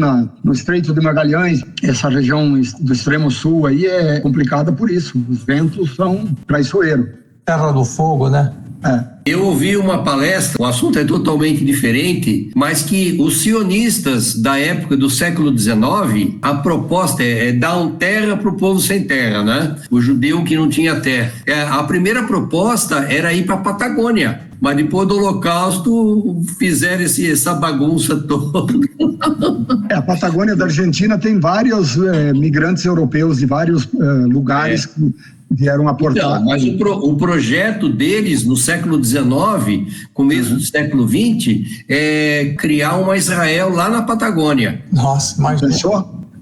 no Estreito de Magalhães, essa região do extremo sul aí é complicada por isso. Os ventos são traiçoeiros. Terra do Fogo, né? Eu ouvi uma palestra, o assunto é totalmente diferente, mas que os sionistas da época do século XIX, a proposta é dar terra para o povo sem terra, né? O judeu que não tinha terra. A primeira proposta era ir para a Patagônia, mas depois do Holocausto fizeram essa bagunça toda. A Patagônia da Argentina tem vários migrantes europeus de vários lugares que vieram aportar. Não, mas o projeto deles no século XIX, começo do século XX, é criar uma Israel lá na Patagônia. Nossa, mas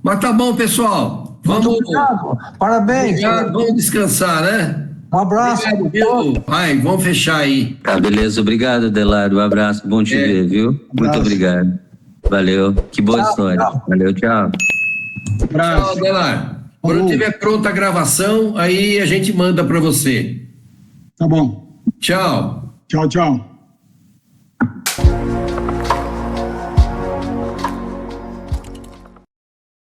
Mas tá bom, pessoal. Vamos. Obrigado. Parabéns. Obrigado. Vamos descansar, né? Um abraço. Obrigado, viu? Vai, vamos fechar aí. Tá, beleza. Obrigado, Adelardo. Um abraço. Bom te ver, viu? Muito obrigado. Valeu. Que boa história. Tchau. Valeu, tchau. Tchau, Adelardo. Quando tiver pronta a gravação, aí a gente manda para você. Tá bom. Tchau. Tchau, tchau.